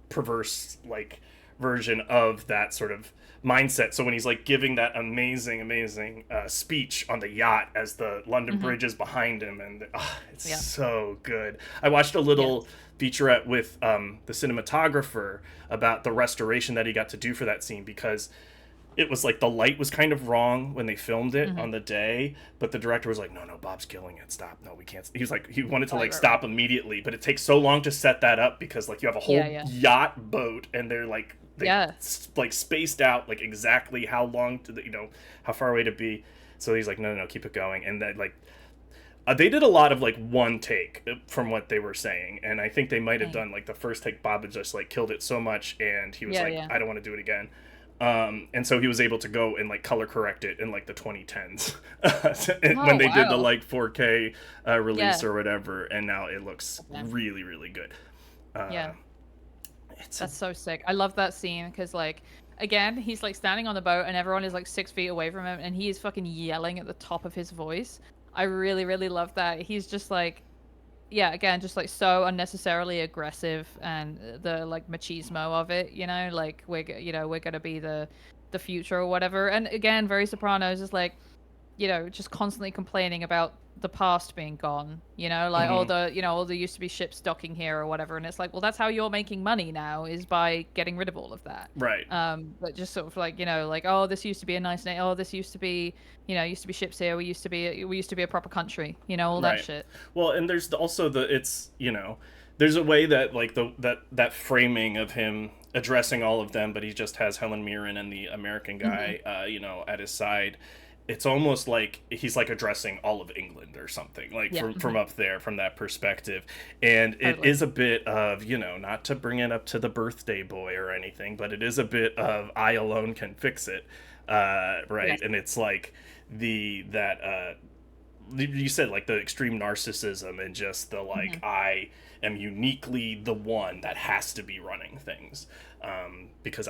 H: perverse like version of that sort of mindset. So when he's like giving that amazing speech on the yacht as the London Bridge is behind him, and it's so good. I watched a little featurette with the cinematographer about the restoration that he got to do for that scene, because it was like the light was kind of wrong when they filmed it on the day, but the director was like, no, Bob's killing it. Stop. No, we can't. He was like, he wanted to stop immediately, but it takes so long to set that up, because like you have a whole yacht boat, and they're like, like spaced out like exactly how long to how far away to be. So he's like, no, keep it going. And that like, they did a lot of like one take from what they were saying. And I think they might've done like the first take. Bob had just like killed it so much. And he was I don't want to do it again. And so he was able to go and like color correct it in like the 2010s when they did the like 4K release or whatever, and now it looks really, really good.
I: That's so sick. I love that scene because like again, he's like standing on the boat and everyone is like 6 feet away from him, and he is fucking yelling at the top of his voice. I really, really love that. He's just like, again, just like so unnecessarily aggressive, and the like machismo of it, like we're gonna be the future or whatever. And again, very Sopranos is like, just constantly complaining about the past being gone, like all there used to be ships docking here or whatever, and it's like, well, that's how you're making money now, is by getting rid of all of that,
H: right?
I: But just sort of like, like, oh, this used to be a nice name, oh, this used to be ships here, we used to be a proper country, all that shit.
H: Well, and there's also there's a way that like that framing of him addressing all of them, but he just has Helen Mirren and the American guy at his side. It's almost like he's like addressing all of England or something, like from up there, from that perspective. And it is a bit of, not to bring it up to the birthday boy or anything, but it is a bit of I alone can fix it. Right. Yes. And it's like you said, like the extreme narcissism and just the like, I am uniquely the one that has to be running things. Because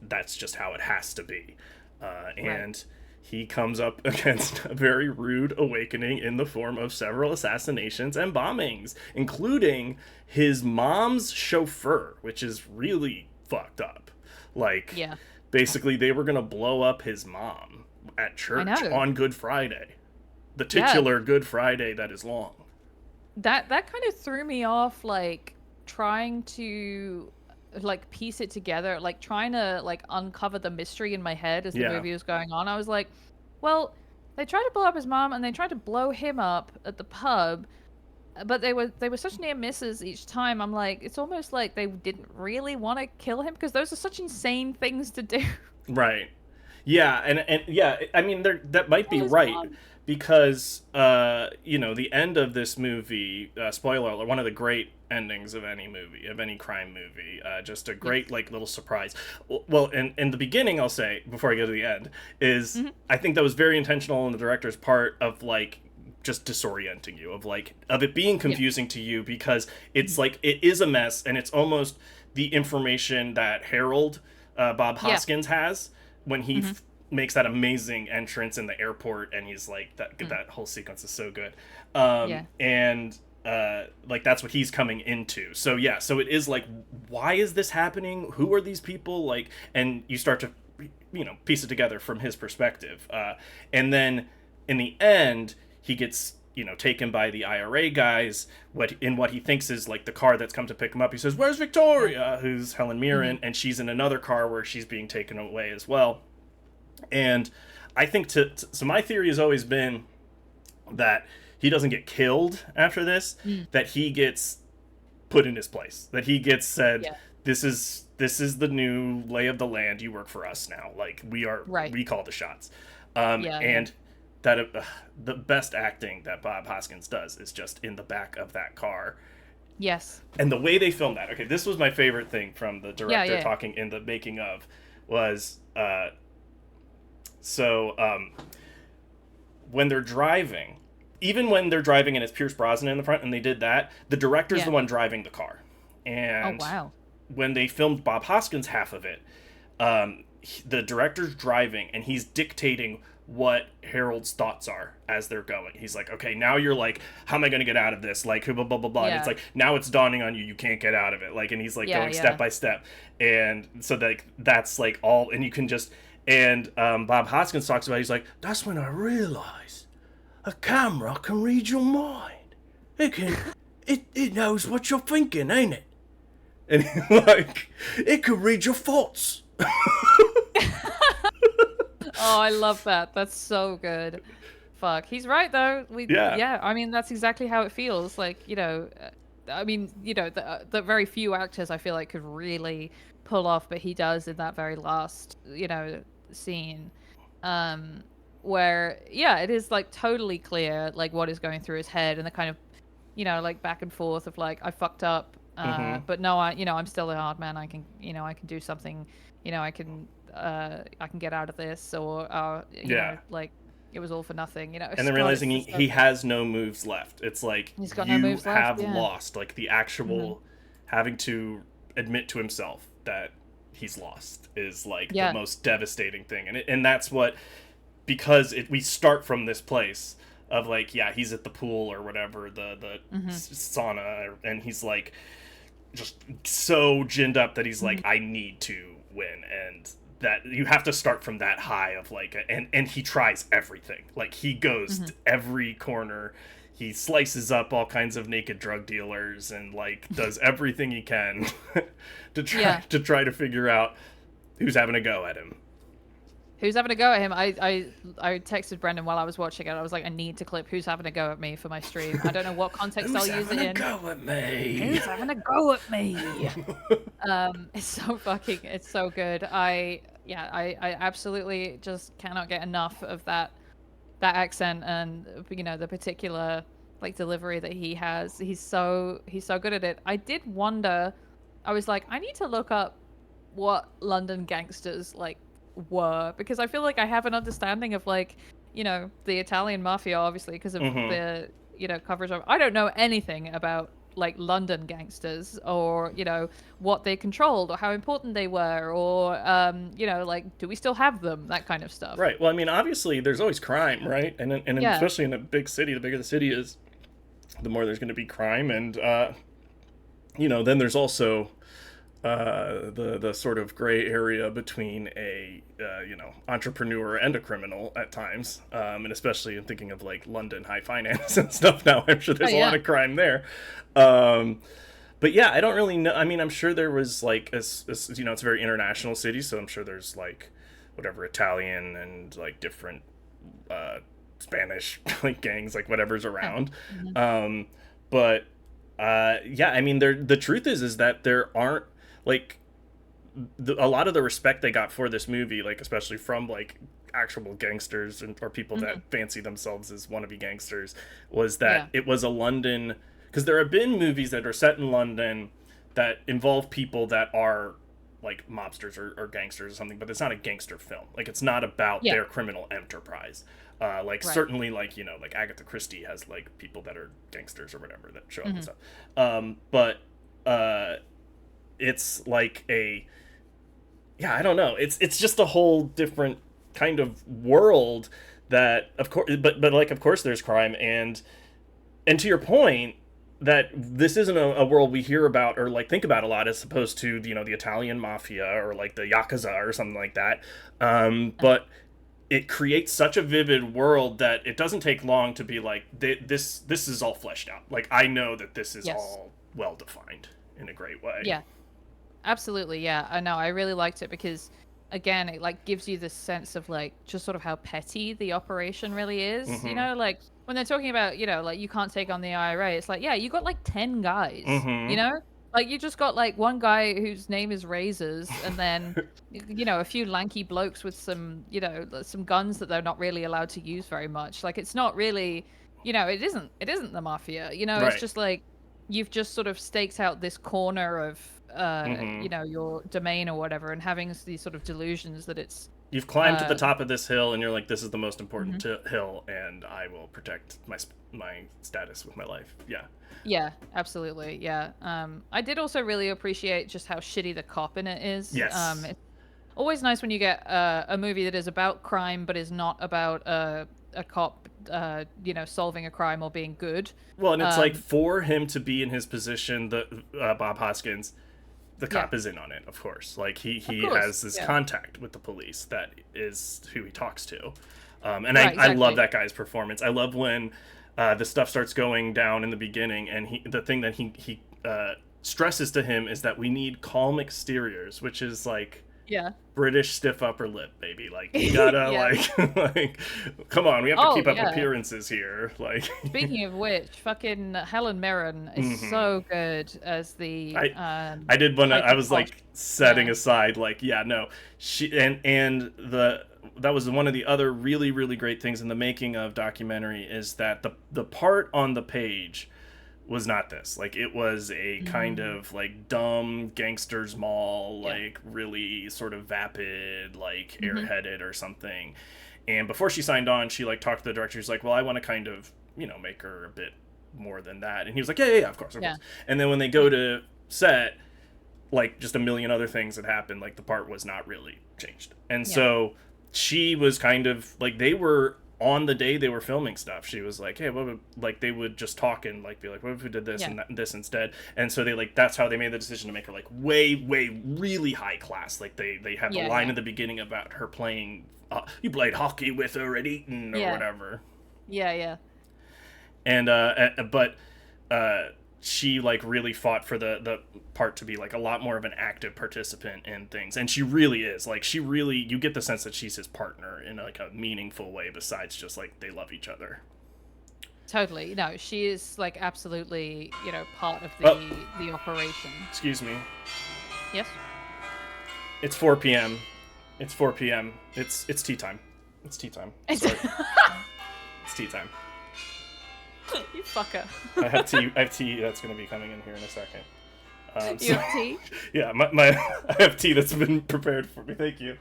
H: that's just how it has to be. And he comes up against a very rude awakening in the form of several assassinations and bombings, including his mom's chauffeur, which is really fucked up. Like, basically, they were going to blow up his mom at church on Good Friday. The titular Good Friday that is long.
I: That kind of threw me off, like, trying to like piece it together, like trying to like uncover the mystery in my head as the movie was going on. I was like, well, they tried to blow up his mom and they tried to blow him up at the pub, but they were such near misses each time. I'm like, it's almost like they didn't really want to kill him, because those are such insane things to do.
H: Right. Yeah, and yeah, I mean, that might be right. Because, the end of this movie, spoiler alert, one of the great endings of any movie, of any crime movie, just a great, like, little surprise. Well, in the beginning, I'll say, before I go to the end, is I think that was very intentional on the director's part of, like, just disorienting you, of it being confusing to you, because it's like it is a mess, and it's almost the information that Harold, Bob Hoskins, has when he makes that amazing entrance in the airport, and he's like that whole sequence is so good. And like that's what he's coming into. So so it is like, why is this happening? Who are these people? Like, and you start to piece it together from his perspective. And then in the end, he gets taken by the IRA guys, what he thinks is like the car that's come to pick him up. He says, "Where's Victoria?" Who's Helen Mirren, and she's in another car where she's being taken away as well. And I think so my theory has always been that he doesn't get killed after this, that he gets put in his place, that he gets said, this is the new lay of the land. You work for us now. Like, we call the shots. And that the best acting that Bob Hoskins does is just in the back of that car.
I: Yes. And
H: the way they filmed that. Okay, this was my favorite thing from the director talking in the making of was when they're driving, even when they're driving and it's Pierce Brosnan in the front, and they did that, the director's the one driving the car. And when they filmed Bob Hoskins' half of it, the director's driving and he's dictating what Harold's thoughts are as they're going. He's like, okay, now you're like, how am I going to get out of this? Like, blah, blah, blah, blah. And it's like, now it's dawning on you, you can't get out of it. Like, and he's like going step by step. And so that's like all, and you can just, and Bob Hoskins talks about, he's like, that's when I realized a camera can read your mind. It knows what you're thinking, ain't it? And like, it can read your thoughts.
I: Oh, I love that. That's so good. Fuck. He's right, though. I mean, that's exactly how it feels. Like, I mean, the very few actors I feel like could really pull off, but he does in that very last, scene. Where, it is, like, totally clear, like, what is going through his head, and the kind of, like, back and forth of, like, I fucked up, but no, I'm still a hard man. I can do something, I can get out of this, or like, it was all for nothing, And
H: then realizing he has no moves left. It's like,
I: he's got no moves left,
H: lost, like the actual having to admit to himself that he's lost is like the most devastating thing. And that's what, because we start from this place of like, he's at the pool or whatever, the sauna, and he's like just so ginned up that he's like, I need to win. And that you have to start from that high of like, and he tries everything. Like, he goes to every corner, he slices up all kinds of naked drug dealers, and like does everything he can to try to figure out who's having a go at him.
I: Who's having a go at him? I texted Brendan while I was watching it. I was like, I need to clip who's having a go at me for my stream. I don't know what context I'll use it in.
H: Who's having a go at me?
I: Who's having a go at me? It's so good. I absolutely just cannot get enough of that accent, and the particular like delivery that he has. He's so good at it. I did wonder, I was like, I need to look up what London gangsters like were, because I feel like I have an understanding of like, the Italian mafia, obviously, because of the coverage of. I don't know anything about like London gangsters, or what they controlled, or how important they were, or like, do we still have them, that kind of stuff.
H: Right. Well, I mean, obviously there's always crime, right? And especially in a big city, the bigger the city is, the more there's going to be crime. And then there's also the sort of gray area between a entrepreneur and a criminal at times, and especially in thinking of like London high finance and stuff now, I'm sure there's a lot of crime there. But I don't really know. I mean, I'm sure there was like it's a very international city, so I'm sure there's like whatever Italian and like different Spanish like gangs, like whatever's around. But I mean, the truth is that there aren't like a lot of the respect they got for this movie, like especially from like actual gangsters or people that fancy themselves as wannabe gangsters, was that it was a London, because there have been movies that are set in London that involve people that are like mobsters or gangsters or something, but it's not a gangster film. Like it's not about their criminal enterprise. Certainly like, you know, like Agatha Christie has like people that are gangsters or whatever that show up and stuff. But it's like I don't know. It's just a whole different kind of world that of course, but like, of course there's crime and to your point, that this isn't a world we hear about or like think about a lot as opposed to, you know, the Italian mafia or like the Yakuza or something like that. But it creates such a vivid world that it doesn't take long to be like, this is all fleshed out. Like, I know that this is all well defined in a great way.
I: Yeah, absolutely. Yeah, I know. I really liked it because, again, it like gives you this sense of like just sort of how petty the operation really is. You know, like when they're talking about, you know, like you can't take on the IRA, it's like, yeah, you got like 10 guys, you know? Like you just got like one guy whose name is Razors and then, you know, a few lanky blokes with some, you know, some guns that they're not really allowed to use very much. Like it's not really, you know, it isn't the mafia, you know, it's just like you've just sort of staked out this corner of, you know, your domain or whatever and having these sort of delusions that it's,
H: you've climbed to the top of this hill and you're like, this is the most important hill and I will protect my status with my life.
I: Yeah, absolutely. Yeah. I did also really appreciate just how shitty the cop in it is.
H: Yes.
I: It's always nice when you get a movie that is about crime but is not about a cop, you know, solving a crime or being good.
H: Well, and it's like for him to be in his position, Bob Hoskins, the cop is in on it, of course. Like he has this contact with the police that is who he talks to. And I love that guy's performance. I love when the stuff starts going down in the beginning and the thing that he stresses to him is that we need calm exteriors, which is like British stiff upper lip, baby. Like you gotta like come on, we have to keep up appearances here. Like
I: speaking of which, fucking Helen Mirren is so good as the
H: I did want to I was like setting aside like she and that was one of the other really, really great things in the making of documentary is that the part on the page was not this. Like, it was a kind of, like, dumb gangster's mall, like, really sort of vapid, like, airheaded or something. And before she signed on, she, like, talked to the director. She's like, well, I want to kind of, you know, make her a bit more than that. And he was like, yeah, of course. And then when they go to set, like, just a million other things had happened. Like, the part was not really changed. And so she was kind of, like, they were... on the day they were filming stuff, she was like, hey, what would, like, they would just talk and like be like, what if we did this and this instead? And so they like, that's how they made the decision to make her like way really high class. Like they have a line in the beginning about her playing you played hockey with her at Eton or whatever. And but she like really fought for the part to be like a lot more of an active participant in things, and she really is. Like she really, you get the sense that she's his partner in like a meaningful way besides just like they love each other.
I: Totally. No, she is like absolutely, you know, part of the operation.
H: Excuse me.
I: Yes.
H: It's 4 p.m. It's 4 p.m. It's tea time. It's tea time. Sorry. It's tea time.
I: You fucker.
H: I have tea that's going to be coming in here in a second.
I: You have tea?
H: Yeah, I have tea that's been prepared for me. Thank you.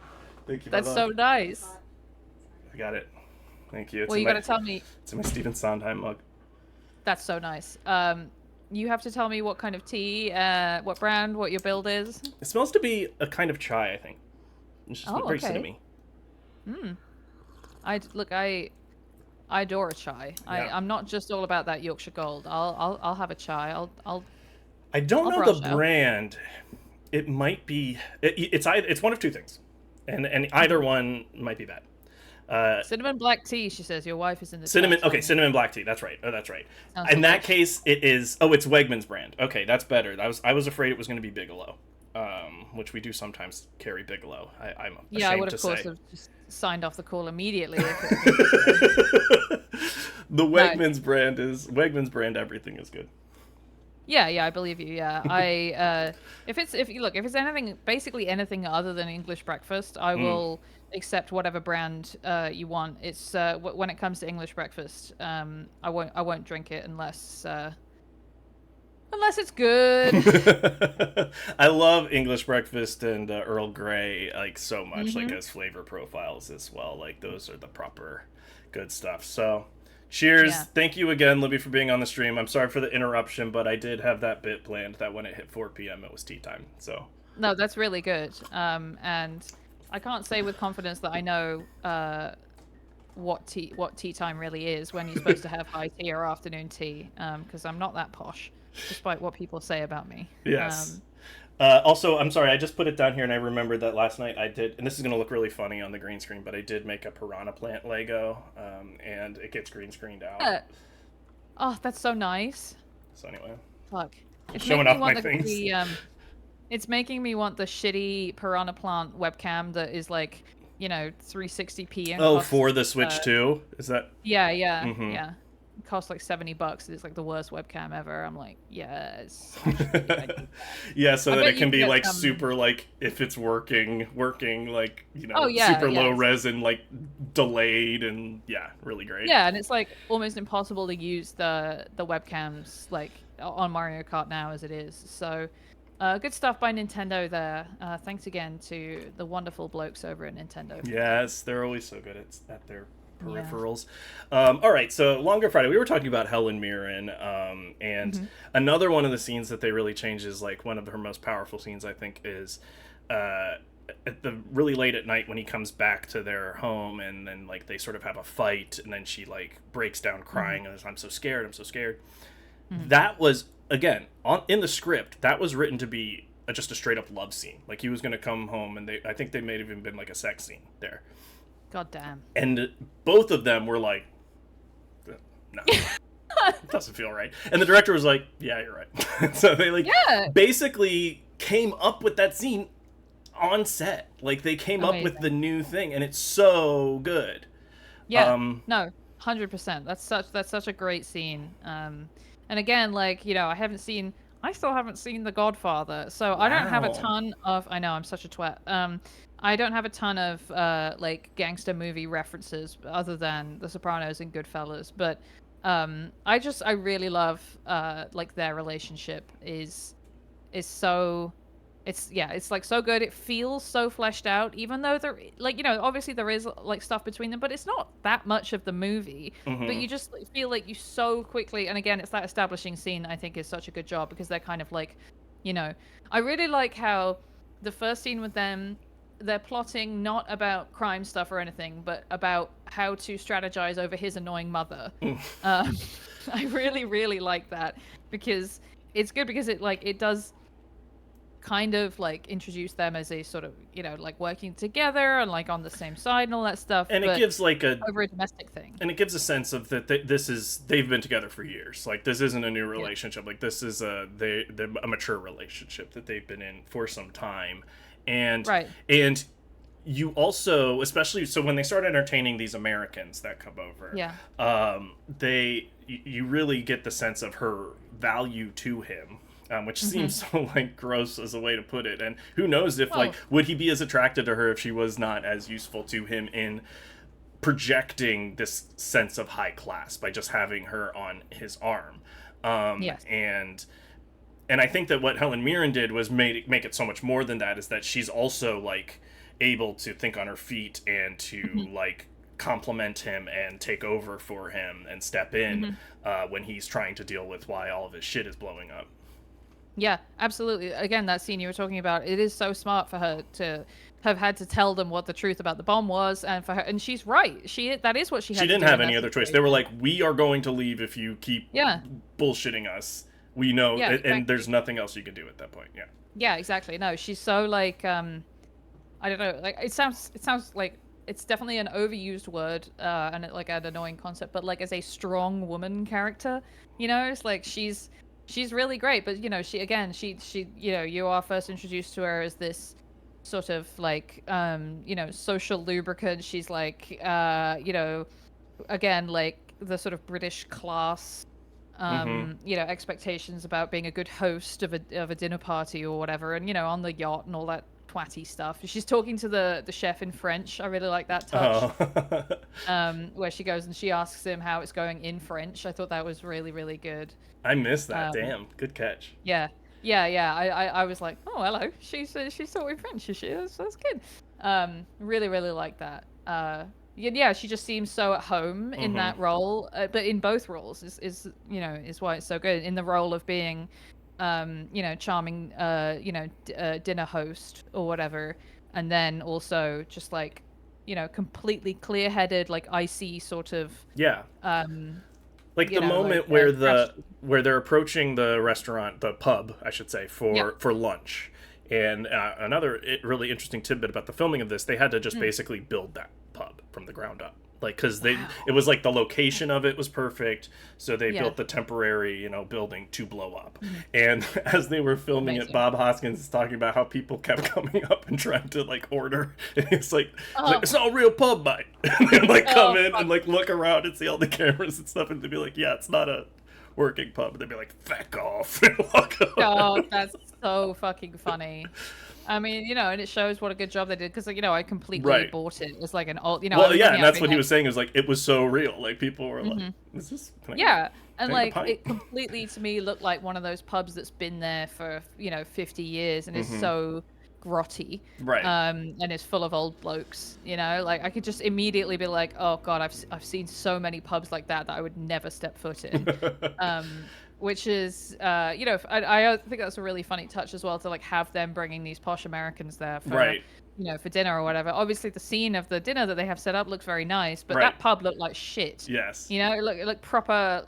I: That's so nice.
H: I got it. Thank you.
I: Well, you got to tell me.
H: It's in my Stephen Sondheim mug.
I: That's so nice. You have to tell me what kind of tea, what brand, what your build is.
H: It smells to be a kind of chai, I think. It's just very cinnamony. I adore a chai. I'm not just all about that Yorkshire Gold. I'll have a chai. I don't know the brand. It might be. It's one of two things, and either one might be bad.
I: Cinnamon black tea. She says your wife is in the
H: cinnamon.
I: chat,
H: Okay, cinnamon black tea. That's right. Oh, that's right.
I: Sounds
H: in that case, it is. Oh, it's Wegmans brand. Okay, that's better. I was afraid it was going to be Bigelow, which we do sometimes carry Bigelow. I'm ashamed to say.
I: I would of course have just signed off the call immediately.
H: The Wegmans brand is Wegmans brand. Everything is good.
I: Yeah, I believe you. Yeah, if it's anything, basically anything other than English breakfast, I will accept whatever brand you want. It's when it comes to English breakfast, I won't drink it unless Unless it's good.
H: I love English breakfast and Earl Grey like so much, like as flavor profiles as well. Like those are the proper good stuff. So, cheers!
I: Yeah.
H: Thank you again, Libby, for being on the stream. I'm sorry for the interruption, but I did have that bit planned that when it hit 4 p.m. it was tea time. So.
I: No, that's really good. And I can't say with confidence that I know what tea time really is when you're supposed to have high tea or afternoon tea, because I'm not that posh, despite what people say about me.
H: Yes. Also, I'm sorry, I just put it down here and I remembered that last night I did, and this is going to look really funny on the green screen, but I did make a piranha plant Lego, and it gets green screened out.
I: Oh, that's so nice.
H: So anyway.
I: Fuck. It's
H: showing
I: making
H: off
I: me
H: my
I: want
H: things.
I: it's making me want the shitty piranha plant webcam that is like, 360p. And costs,
H: for the Switch 2? Is that?
I: Yeah. It costs like $70. It's like the worst webcam ever. I'm like, yes.
H: Yeah, so
I: I
H: that
I: bet
H: it can
I: you
H: be
I: get
H: like
I: some-
H: super, like if it's working, like,
I: Oh, yeah,
H: super
I: yeah.
H: low res and like delayed and really great.
I: Yeah, and it's like almost impossible to use the webcams like on Mario Kart now as it is. So, good stuff by Nintendo there. Thanks again to the wonderful blokes over at Nintendo.
H: Yes, they're always so good at their peripherals. All right, so Longer Friday. We were talking about Helen Mirren, and another one of the scenes that they really change is like one of her most powerful scenes. I think is at the really late at night when he comes back to their home, and then like they sort of have a fight, and then she like breaks down crying and says, I'm so scared. That was again in the script. That was written to be just a straight up love scene. Like he was going to come home, and I think they may have even been like a sex scene there.
I: God damn.
H: And both of them were like, no, it doesn't feel right. And the director was like, yeah, you're right. So they basically came up with that scene on set. Like they came up with the new thing, and it's so good.
I: Yeah. No, 100%. That's such a great scene. And again, like, I still haven't seen The Godfather, so I don't have a ton of. I know I'm such a twat. I don't have a ton of like gangster movie references other than The Sopranos and Goodfellas, but I really love like their relationship is so it's like so good. It feels so fleshed out, even though there obviously there is like stuff between them, but it's not that much of the movie. But you just feel like you so quickly, and again, it's that establishing scene I think is such a good job because they're kind of like, I really like how the first scene with them, they're plotting not about crime stuff or anything, but about how to strategize over his annoying mother. I really, really like that because it's good because it does kind of like introduce them as a sort of like working together and like on the same side and all that stuff.
H: And it gives like
I: over a domestic thing.
H: And it gives a sense of that they've been together for years. Like this isn't a new relationship. Like this is a mature relationship that they've been in for some time. And you also, especially so when they start entertaining these Americans that come over, you really get the sense of her value to him, which seems so like gross as a way to put it. And who knows if like would he be as attracted to her if she was not as useful to him in projecting this sense of high class by just having her on his arm. And I think that what Helen Mirren did was make it so much more than that, is that she's also like able to think on her feet and to like compliment him and take over for him and step in when he's trying to deal with why all of his shit is blowing up.
I: Yeah, absolutely. Again, that scene you were talking about, it is so smart for her to have had to tell them what the truth about the bomb was, and for her, and she's right. That is what she had.
H: She
I: to
H: didn't
I: do
H: have
I: in
H: any
I: that
H: other choice.
I: situation.
H: They were like, "We are going to leave if you keep bullshitting us. We know, and there's nothing else you can do at that point." Yeah.
I: Yeah, exactly. No, she's so like, I don't know. Like it sounds like it's definitely an overused word, and like an annoying concept. But like as a strong woman character, it's like she's really great. But she you are first introduced to her as this sort of like social lubricant. She's like again like the sort of British class expectations about being a good host of a dinner party or whatever, and on the yacht and all that twatty stuff. She's talking to the chef in French. I really like that touch. Where she goes and she asks him how it's going in French. I thought that was really, really good.
H: I missed that. Damn, good catch.
I: Yeah. I was like, oh, hello. She's talking French. She is. That's good. Really, really like that. Yeah, she just seems so at home in that role, but in both roles is why it's so good. In the role of being, charming, dinner host or whatever, and then also just like, completely clear-headed, like icy sort of.
H: Yeah. Like the moment where they're approaching the restaurant, the pub, I should say, for lunch. And another really interesting tidbit about the filming of this, they had to just basically build that pub from the ground up. Like, because it was like the location of it was perfect, so they built the temporary, building to blow up. And as they were filming it, Bob Hoskins is talking about how people kept coming up and trying to like order. And it's like, it's not a real pub, mate. And they like come in and like look around and see all the cameras and stuff, and they'd be like, yeah, it's not a working pub. And they'd be like, fuck off, and walk away.
I: Oh, that's so fucking funny. I mean, and it shows what a good job they did because, I completely bought it. It's like an old,
H: Well, yeah, and that's what he was saying. Is like it was so real. Like people were like, "Is this?"
I: And like it completely to me looked like one of those pubs that's been there for 50 years and is so grotty,
H: right?
I: And is full of old blokes. Like I could just immediately be like, "Oh God, I've seen so many pubs like that I would never step foot in." Which is, I think that's a really funny touch as well to like have them bringing these posh Americans there for, for dinner or whatever. Obviously, the scene of the dinner that they have set up looks very nice, but that pub looked like shit.
H: Yes.
I: It looked proper.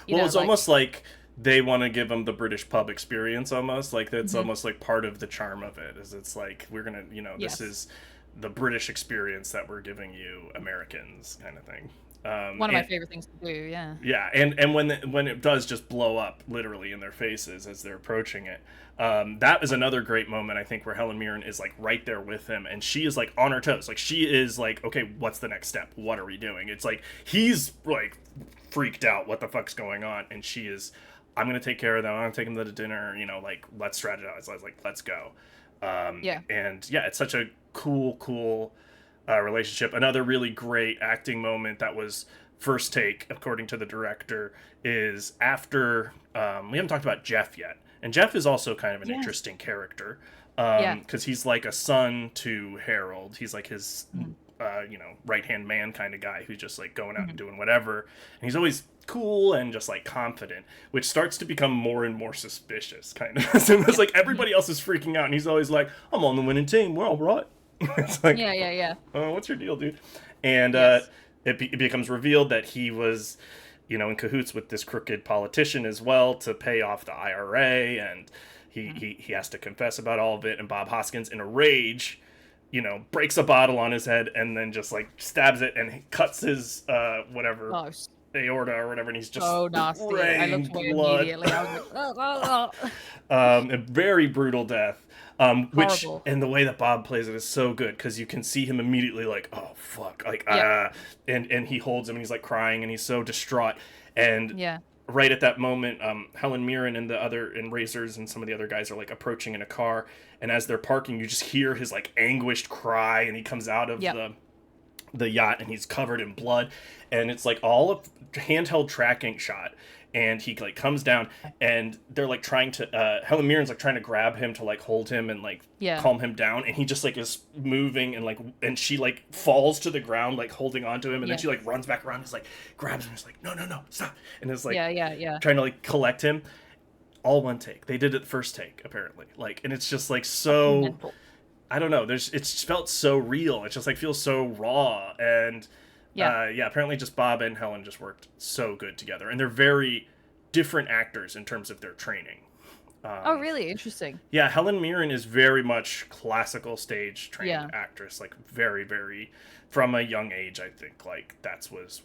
H: It's almost like they want to give them the British pub experience almost. Like that's almost like part of the charm of it is it's like we're gonna, this is the British experience that we're giving you Americans kind of thing.
I: One of my favorite things to do, yeah.
H: Yeah, and when it does just blow up literally in their faces as they're approaching it, that is another great moment I think where Helen Mirren is like right there with him, and she is like on her toes, like she is like, okay, what's the next step? What are we doing? It's like he's like freaked out, what the fuck's going on, and she is, I'm gonna take care of them. I'm gonna take them to dinner. Like let's strategize. I was like, let's go. And it's such a cool. Relationship. Another really great acting moment that was first take, according to the director, is after we haven't talked about Jeff yet, and Jeff is also kind of an interesting character because he's like a son to Harold. He's like his right hand man kind of guy who's just like going out and doing whatever, and he's always cool and just like confident, which starts to become more and more suspicious kind of. So it's like everybody else is freaking out and he's always like, I'm on the winning team, we're all right. It's like, what's your deal, dude? And it becomes revealed that he was, in cahoots with this crooked politician as well to pay off the IRA, and he has to confess about all of it. And Bob Hoskins, in a rage, breaks a bottle on his head and then just like stabs it and cuts his aorta or whatever, and he's just
I: so nasty. I looked away immediately. I was like,
H: a very brutal death. Which, and the way that Bob plays it is so good because you can see him immediately like, oh fuck, like and he holds him and he's like crying and he's so distraught, and right at that moment, Helen Mirren and Razors and some of the other guys are like approaching in a car, and as they're parking, you just hear his like anguished cry, and he comes out of the yacht and he's covered in blood, and it's like all a handheld tracking shot. And he like comes down, and they're like trying to. Helen Mirren's like trying to grab him to like hold him and like calm him down, and he just like is moving and she like falls to the ground like holding on to him, and then she like runs back around, and is like grabs him, and is like no stop, and is like trying to like collect him. All one take. They did it first take apparently, like, and it's just like so. I don't know. It's felt so real. It just like feels so raw and. Apparently just Bob and Helen just worked so good together, and they're very different actors in terms of their training.
I: Oh, really? Interesting.
H: Yeah, Helen Mirren is very much classical stage trained actress, like very, very from a young age. I think like that was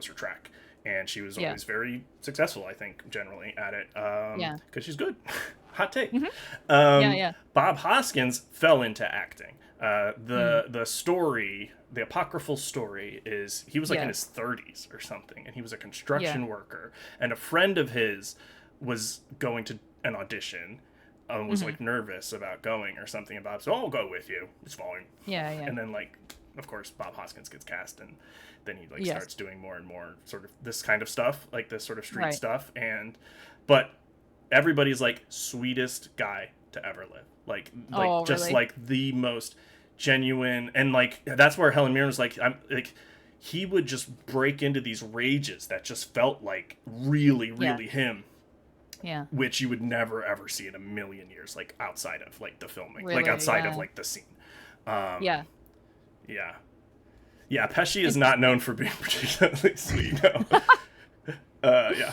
H: her track, and she was always very successful. I think generally at it, because she's good. Hot take. Bob Hoskins fell into acting. The story, the apocryphal story is he was like in his 30s or something, and he was a construction worker, and a friend of his was going to an audition, was like nervous about going or something. And Bob said, I'll go with you. It's fine.
I: Yeah.
H: And then like, of course, Bob Hoskins gets cast, and then he like starts doing more and more sort of this kind of stuff, like this sort of street stuff. But everybody's like sweetest guy to ever live. Like just
I: really?
H: like the most genuine, and like that's where Helen Mirren was like, he would just break into these rages that just felt like really him.
I: Yeah.
H: Which you would never ever see in a million years, like outside of like the filming,
I: Really?
H: like outside of like the scene.
I: Yeah.
H: Yeah, Pesci is not known for being particularly sweet. No. Yeah.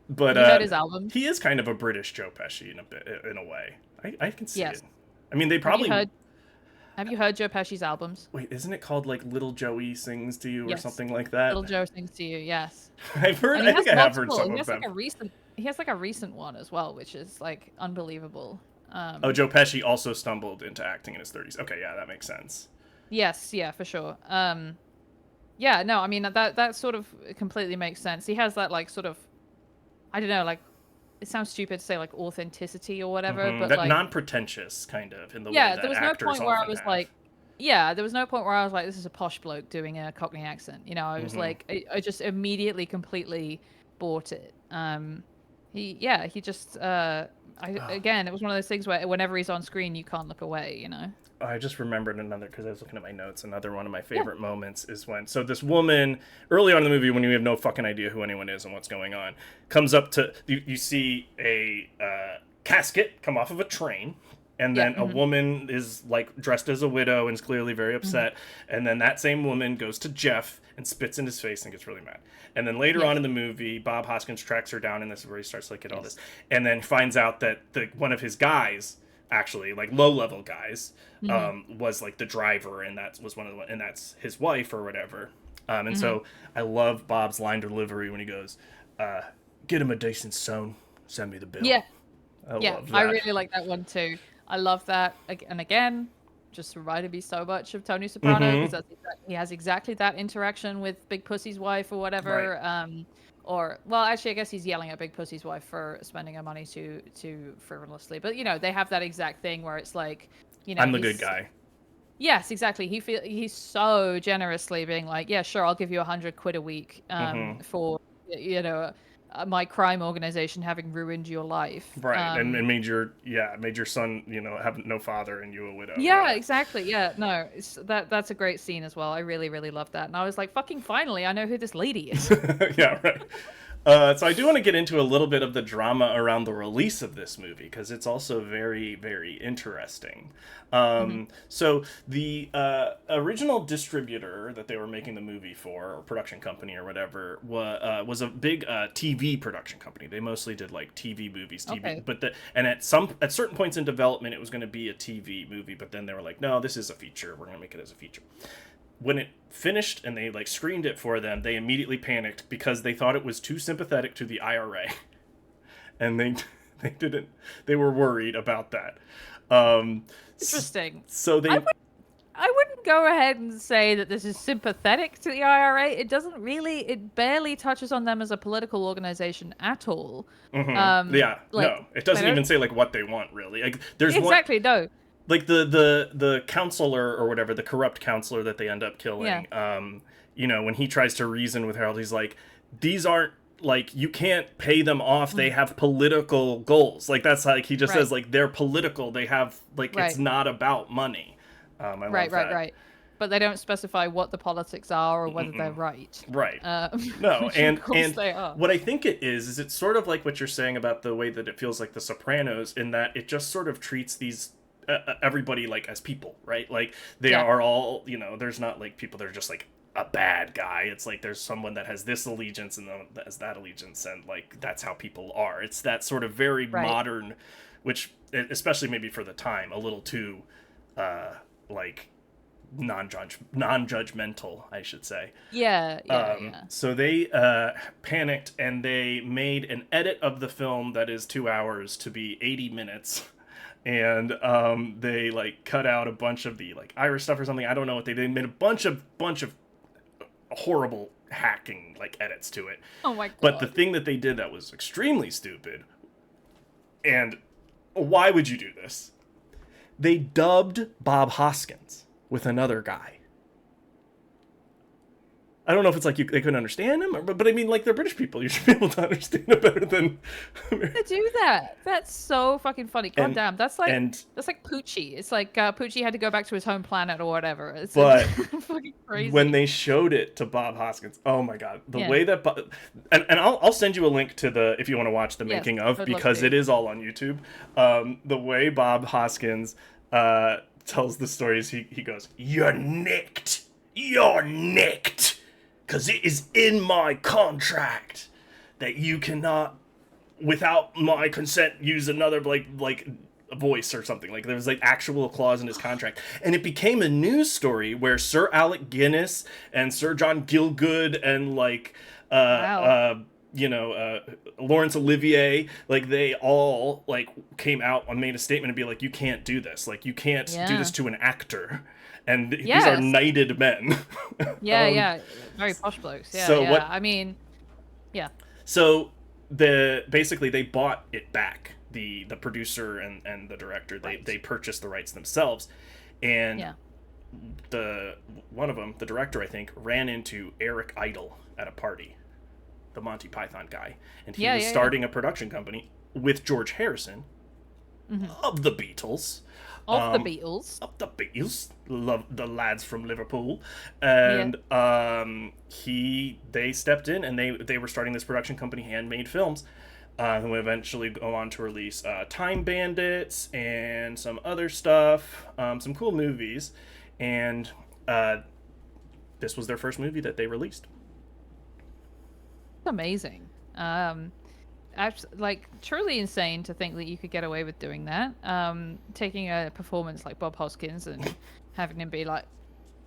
H: But
I: you heard his album?
H: He is kind of a British Joe Pesci in a way. I can see
I: Yes.
H: it. I mean, they probably.
I: Have you heard Joe Pesci's albums?
H: Wait, isn't it called like Little Joey Sings to You or
I: Yes.
H: something like that?
I: Little Joe Sings to You, yes.
H: I've heard.
I: And
H: I think I have heard some of them.
I: He has like a recent one as well, which is like unbelievable.
H: Joe Pesci also stumbled into acting in his 30s. Okay, yeah, that makes sense.
I: Yes, yeah, for sure. Yeah, no, I mean that sort of completely makes sense. He has that like sort of, I don't know, like it sounds stupid to say like authenticity or whatever, but
H: that
I: like
H: non-pretentious kind of in the way
I: yeah,
H: that
I: there was no
H: actors
I: point where I
H: often
I: was
H: have.
I: like, yeah, there was no point where I was like, this is a posh bloke doing a Cockney accent. You know, I was like, I just immediately completely bought it. He just again, it was one of those things where whenever he's on screen, you can't look away. You know.
H: I just remembered another, because I was looking at my notes. Another one of my favorite moments is when, so this woman, early on in the movie, when you have no fucking idea who anyone is and what's going on, comes up to, you see a casket come off of a train, and then a woman is like dressed as a widow and is clearly very upset, and then that same woman goes to Jeff and spits in his face and gets really mad. And then later on in the movie, Bob Hoskins tracks her down, and this is where he starts to like, get all this, and then finds out that one of his guys, actually like low-level guys, was like the driver, and that was and that's his wife or whatever. And so I love Bob's line delivery when he goes, get him a decent sewn, send me the bill.
I: Yeah.
H: I love that.
I: I really like that one too. I love that, and again, just reminded me so much of Tony Soprano, because he has exactly that interaction with Big Pussy's wife or whatever. Right. Or, well, actually, I guess he's yelling at Big Pussy's wife for spending her money too frivolously. But, you know, they have that exact thing where it's like, you know,
H: I'm the good guy.
I: Yes, exactly. He's so generously being like, yeah, sure, I'll give you £100 a week for, you know, my crime organization having ruined your life.
H: Right, and made your son, you know, have no father and you a widow.
I: Yeah, exactly. Yeah, no, that's a great scene as well. I really, really love that. And I was like, fucking finally, I know who this lady is.
H: Yeah, right. So I do want to get into a little bit of the drama around the release of this movie, because it's also very, very interesting. So the original distributor that they were making the movie for, or production company or whatever, was a big TV production company. They mostly did like TV movies, but at certain points in development, it was going to be a TV movie, but then they were like, no, this is a feature. We're going to make it as a feature. When it finished and they like screened it for them, they immediately panicked because they thought it was too sympathetic to the IRA, and they were worried about that.
I: Interesting.
H: So they.
I: I wouldn't go ahead and say that this is sympathetic to the IRA. It barely touches on them as a political organization at all.
H: No, it doesn't even say like what they want really. Like there's
I: no.
H: Like the counselor or whatever, the corrupt counselor that they end up killing. You know, when he tries to reason with Harold, he's like, these aren't, like, you can't pay them off. They have political goals. Like, that's like, he just says, like, they're political. They have, like, it's not about money.
I: Right. But they don't specify what the politics are or whether they're right.
H: Right. No, and
I: they are.
H: What I think it is it's sort of like what you're saying about the way that it feels like The Sopranos, in that it just sort of treats these everybody like as people, right? Like they are all, you know, there's not like people that are just like a bad guy. It's like there's someone that has this allegiance and that has that allegiance, and like that's how people are. It's that sort of very modern, which especially maybe for the time, a little too like non-judgmental, I should say. Yeah. So they panicked and they made an edit of the film that is 2 hours to be 80 minutes. And they like cut out a bunch of the like Irish stuff or something. I don't know what they did. They made a bunch of horrible hacking like edits to it.
I: Oh my god.
H: But the thing that they did that was extremely stupid and why would you do this? They dubbed Bob Hoskins with another guy. I don't know if it's like they couldn't understand him, but I mean, like, they're British people. You should be able to understand it better than.
I: To do that, that's so fucking funny. God damn, that's like Poochie. It's like Poochie had to go back to his home planet or whatever. It's fucking crazy.
H: When they showed it to Bob Hoskins, oh my god, the way that and I'll send you a link to the if you want to watch the making of, because it is all on YouTube. The way Bob Hoskins tells the stories, he goes, "You're nicked. You're nicked. Because it is in my contract that you cannot, without my consent, use another, like a voice or something." Like, there was, like, actual clause in his contract. And it became a news story where Sir Alec Guinness and Sir John Gielgud and, like, Laurence Olivier, like, they all, like, came out and made a statement and be like, you can't do this. Like, you can't do this to an actor. And these are knighted men.
I: Very posh blokes. Yeah,
H: so
I: I mean, yeah.
H: So basically they bought it back. The producer and the director, they purchased the rights themselves, and one of them, the director, I think, ran into Eric Idle at a party, the Monty Python guy, and he was starting a production company with George Harrison of the Beatles.
I: Of the Beatles.
H: Love the lads from Liverpool. And they stepped in, and they were starting this production company, Handmade Films, who would eventually go on to release Time Bandits and some other stuff, some cool movies. And this was their first movie that they released.
I: Amazing. Like, truly insane to think that you could get away with doing that. Taking a performance like Bob Hoskins and having him be like,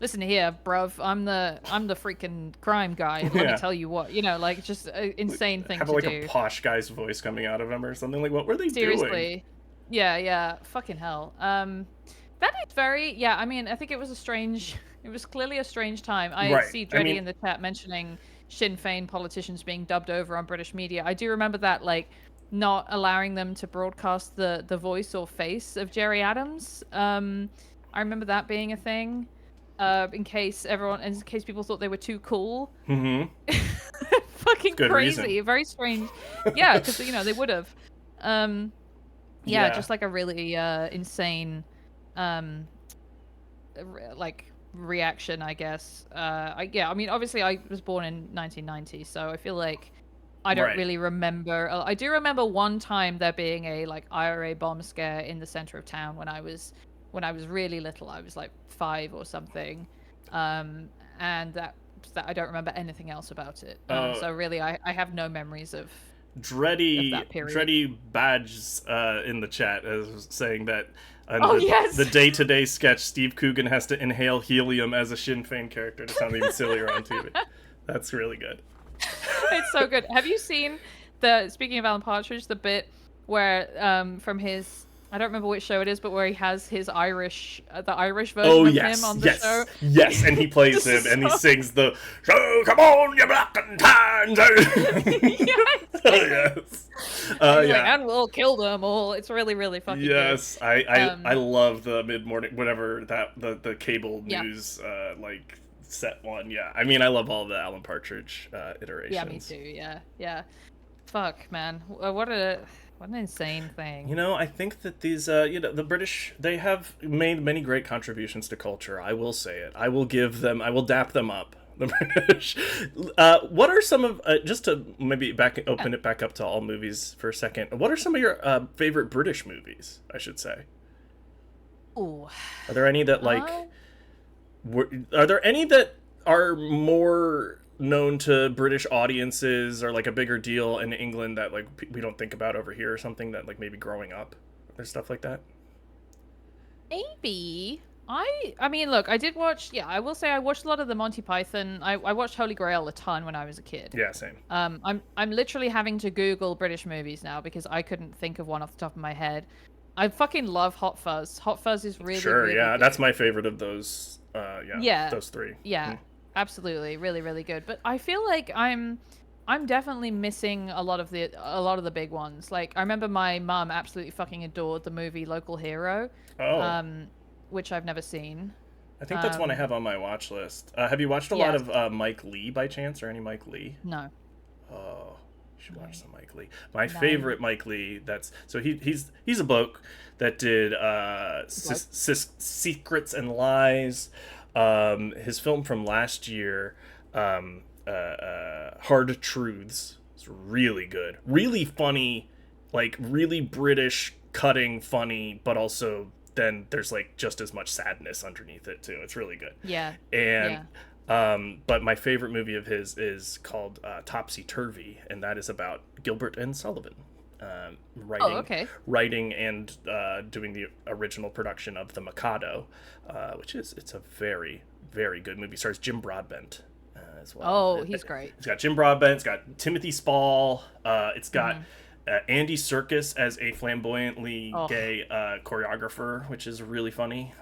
I: "Listen here, bruv, I'm the freaking crime guy. And let me tell you what," like, just an insane thing to do.
H: Have like a posh guy's voice coming out of him or something. Like, what were they doing?
I: Seriously, yeah, fucking hell. That is very, I mean, I think it was clearly a strange time. I see Dreddy in the chat mentioning Sinn Féin politicians being dubbed over on British media. I do remember that, like, not allowing them to broadcast the voice or face of Jerry Adams. I remember that being a thing. In case people thought they were too cool. Mm-hmm. Fucking
H: good
I: crazy.
H: Reason.
I: Very strange. Yeah, because they would have. Just like a really insane, like, reaction, I guess. I mean, obviously I was born in 1990, so I feel like I don't really remember. I do remember one time there being a, like, IRA bomb scare in the center of town when I was really little. I was like 5 or something, and that I don't remember anything else about it. So really, I have no memories of that period.
H: Dreddy Badges in the chat is saying that
I: the
H: day-to-day sketch, Steve Coogan has to inhale helium as a Sinn Féin character to sound even sillier on TV. That's really good.
I: It's so good. Have you seen speaking of Alan Partridge, the bit where from his, I don't remember which show it is, but where he has his Irish version of him on the show?
H: Yes, and he plays him, and he sings the, "So come on, you black and tans." Yes.
I: Like, and we'll kill them all. It's really, really fucking good.
H: I love the mid-morning, whatever, the cable news, like, set one. Yeah, I mean, I love all the Alan Partridge iterations.
I: Yeah, me too, yeah. Fuck, man. What an insane thing.
H: I think that these, the British, they have made many great contributions to culture. I will say it. I will dap them up. The British. What are some of, just to maybe open it back up to all movies for a second, what are some of your favorite British movies, I should say?
I: Ooh.
H: Are there any that, like, are there any that are more known to British audiences or, like, a bigger deal in England that, like, we don't think about over here, or something that, like, maybe growing up or stuff like that?
I: Maybe. I mean, look, I did watch, I will say I watched a lot of the Monty Python. I watched Holy Grail a ton when I was a kid.
H: Yeah, same.
I: I'm literally having to Google British movies now because I couldn't think of one off the top of my head. I fucking love Hot Fuzz. Hot Fuzz is really, really good.
H: That's my favorite of those, those three.
I: Yeah, absolutely. Really, really good. But I feel like I'm I'm definitely missing a lot of the big ones. Like I remember my mum absolutely fucking adored the movie Local Hero,
H: Oh,
I: which I've never seen.
H: I think that's one I have on my watch list. Have you watched a lot of Mike Lee by chance, or any Mike Lee?
I: No.
H: Oh, you should watch some Mike Lee. My favorite Mike Lee. He's a bloke that did Secrets and Lies. His film from last year, Hard Truths, is really good, really funny, like really British, cutting, funny, but also then there's like just as much sadness underneath it too. It's really good.
I: Yeah.
H: And but my favorite movie of his is called Topsy Turvy, and that is about Gilbert and Sullivan. Writing and doing the original production of The Mikado, it's a very, very good movie. Stars Jim Broadbent as well.
I: Oh, he's great.
H: It's got Jim Broadbent. It's got Timothy Spall. It's got Andy Serkis as a flamboyantly gay choreographer, which is really funny.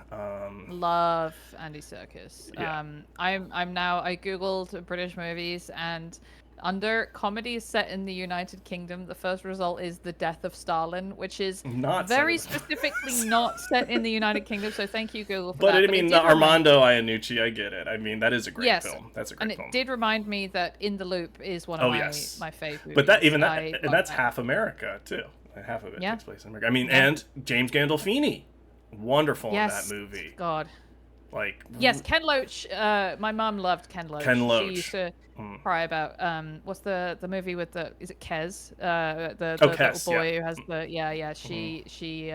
I: Love Andy Serkis.
H: Yeah.
I: I googled British movies, and under comedies set in the United Kingdom, the first result is The Death of Stalin, which is
H: not
I: very specifically not set in the United Kingdom. So thank you, Google, for
H: but
I: that.
H: I mean, the Armando Iannucci, I get it. I mean, that is a great film. That's a great film.
I: And it did remind me that In the Loop is one of my favorite.
H: But that's half America too. Half of it takes place in America. I mean, and James Gandolfini, wonderful in that movie.
I: God.
H: Like
I: Ken Loach. My mum loved Ken Loach. She used to cry about what's the movie with is it Kes? The
H: Kes,
I: little boy who has the She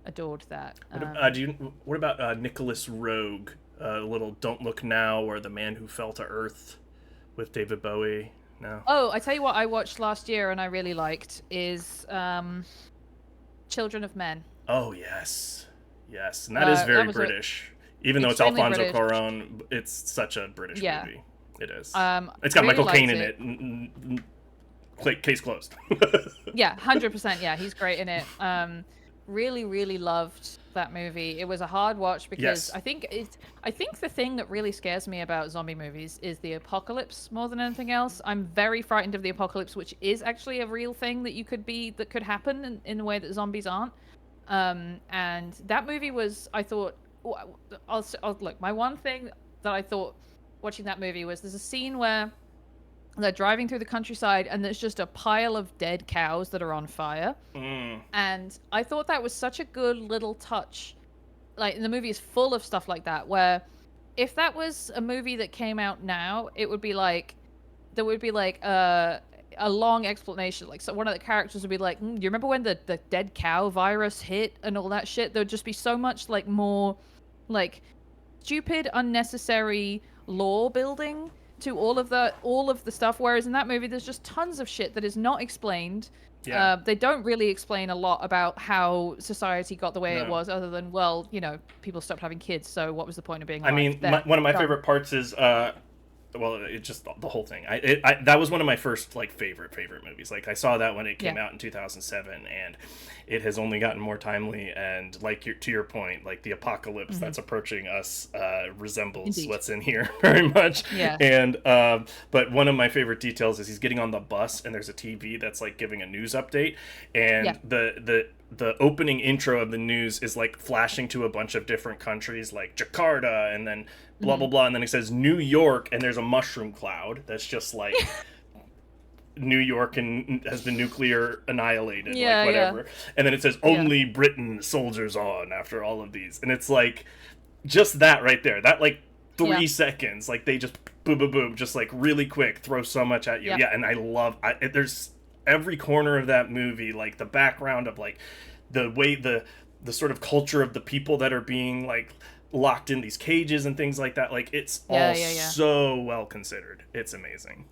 I: adored that.
H: What about Nicholas Rogue? Little Don't Look Now, or The Man Who Fell to Earth with David Bowie. No.
I: Oh, I tell you what I watched last year and I really liked is Children of Men.
H: Oh yes, and that is very British. Even though it's Alfonso Cuarón, it's such a British movie. It is. It's got Michael Caine in it. Case closed.
I: Yeah, 100%. Yeah, he's great in it. Really, really loved that movie. It was a hard watch because I think the thing that really scares me about zombie movies is the apocalypse more than anything else. I'm very frightened of the apocalypse, which is actually a real thing that could happen in a way that zombies aren't. And that movie was, I thought. Look, my one thing that I thought watching that movie was there's a scene where they're driving through the countryside and there's just a pile of dead cows that are on fire. And I thought that was such a good little touch. Like, the movie is full of stuff like that, where if that was a movie that came out now, it would be like, there would be like a long explanation. Like, so one of the characters would be like, do you remember when the dead cow virus hit and all that shit? There'd just be so much like more like stupid, unnecessary lore building to all of the stuff, whereas in that movie there's just tons of shit that is not explained. They don't really explain a lot about how society got the way it was, other than, well, people stopped having kids, so what was the point of being alive?
H: I mean, one of my favorite parts is it's just the whole thing. That was one of my first favorite movies. Like, I saw that when it came out in 2007, and it has only gotten more timely. And to your point, like the apocalypse that's approaching us resembles what's in here very much.
I: Yeah.
H: And but one of my favorite details is he's getting on the bus, and there's a TV that's like giving a news update, and the opening intro of the news is like flashing to a bunch of different countries, like Jakarta, and then blah blah blah, and then it says New York, and there's a mushroom cloud that's just like New York and has been nuclear annihilated, whatever. And then it says only Britain soldiers on after all of these, and it's like just that right there, that like 3 seconds, like they just boom boom boom, just like really quick throw so much at you. And I love there's every corner of that movie, like the background of like the way the sort of culture of the people that are being like locked in these cages and things like that, like it's all so well considered. It's amazing.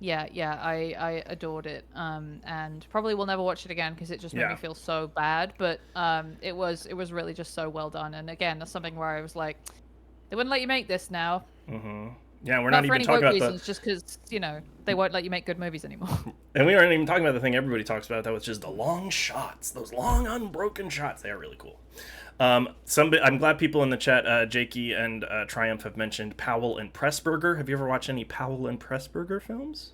I: I adored it, and probably will never watch it again because it just made me feel so bad, but it was really just so well done. And again, that's something where I was like, they wouldn't let you make this now.
H: Yeah, we're not even talking about
I: reasons, just because they won't let you make good movies anymore.
H: And we aren't even talking about the thing everybody talks about, that was just the long shots, those long unbroken shots. They are really cool. I'm glad people in the chat, Jakey and Triumph, have mentioned Powell and Pressburger. Have you ever watched any Powell and Pressburger films?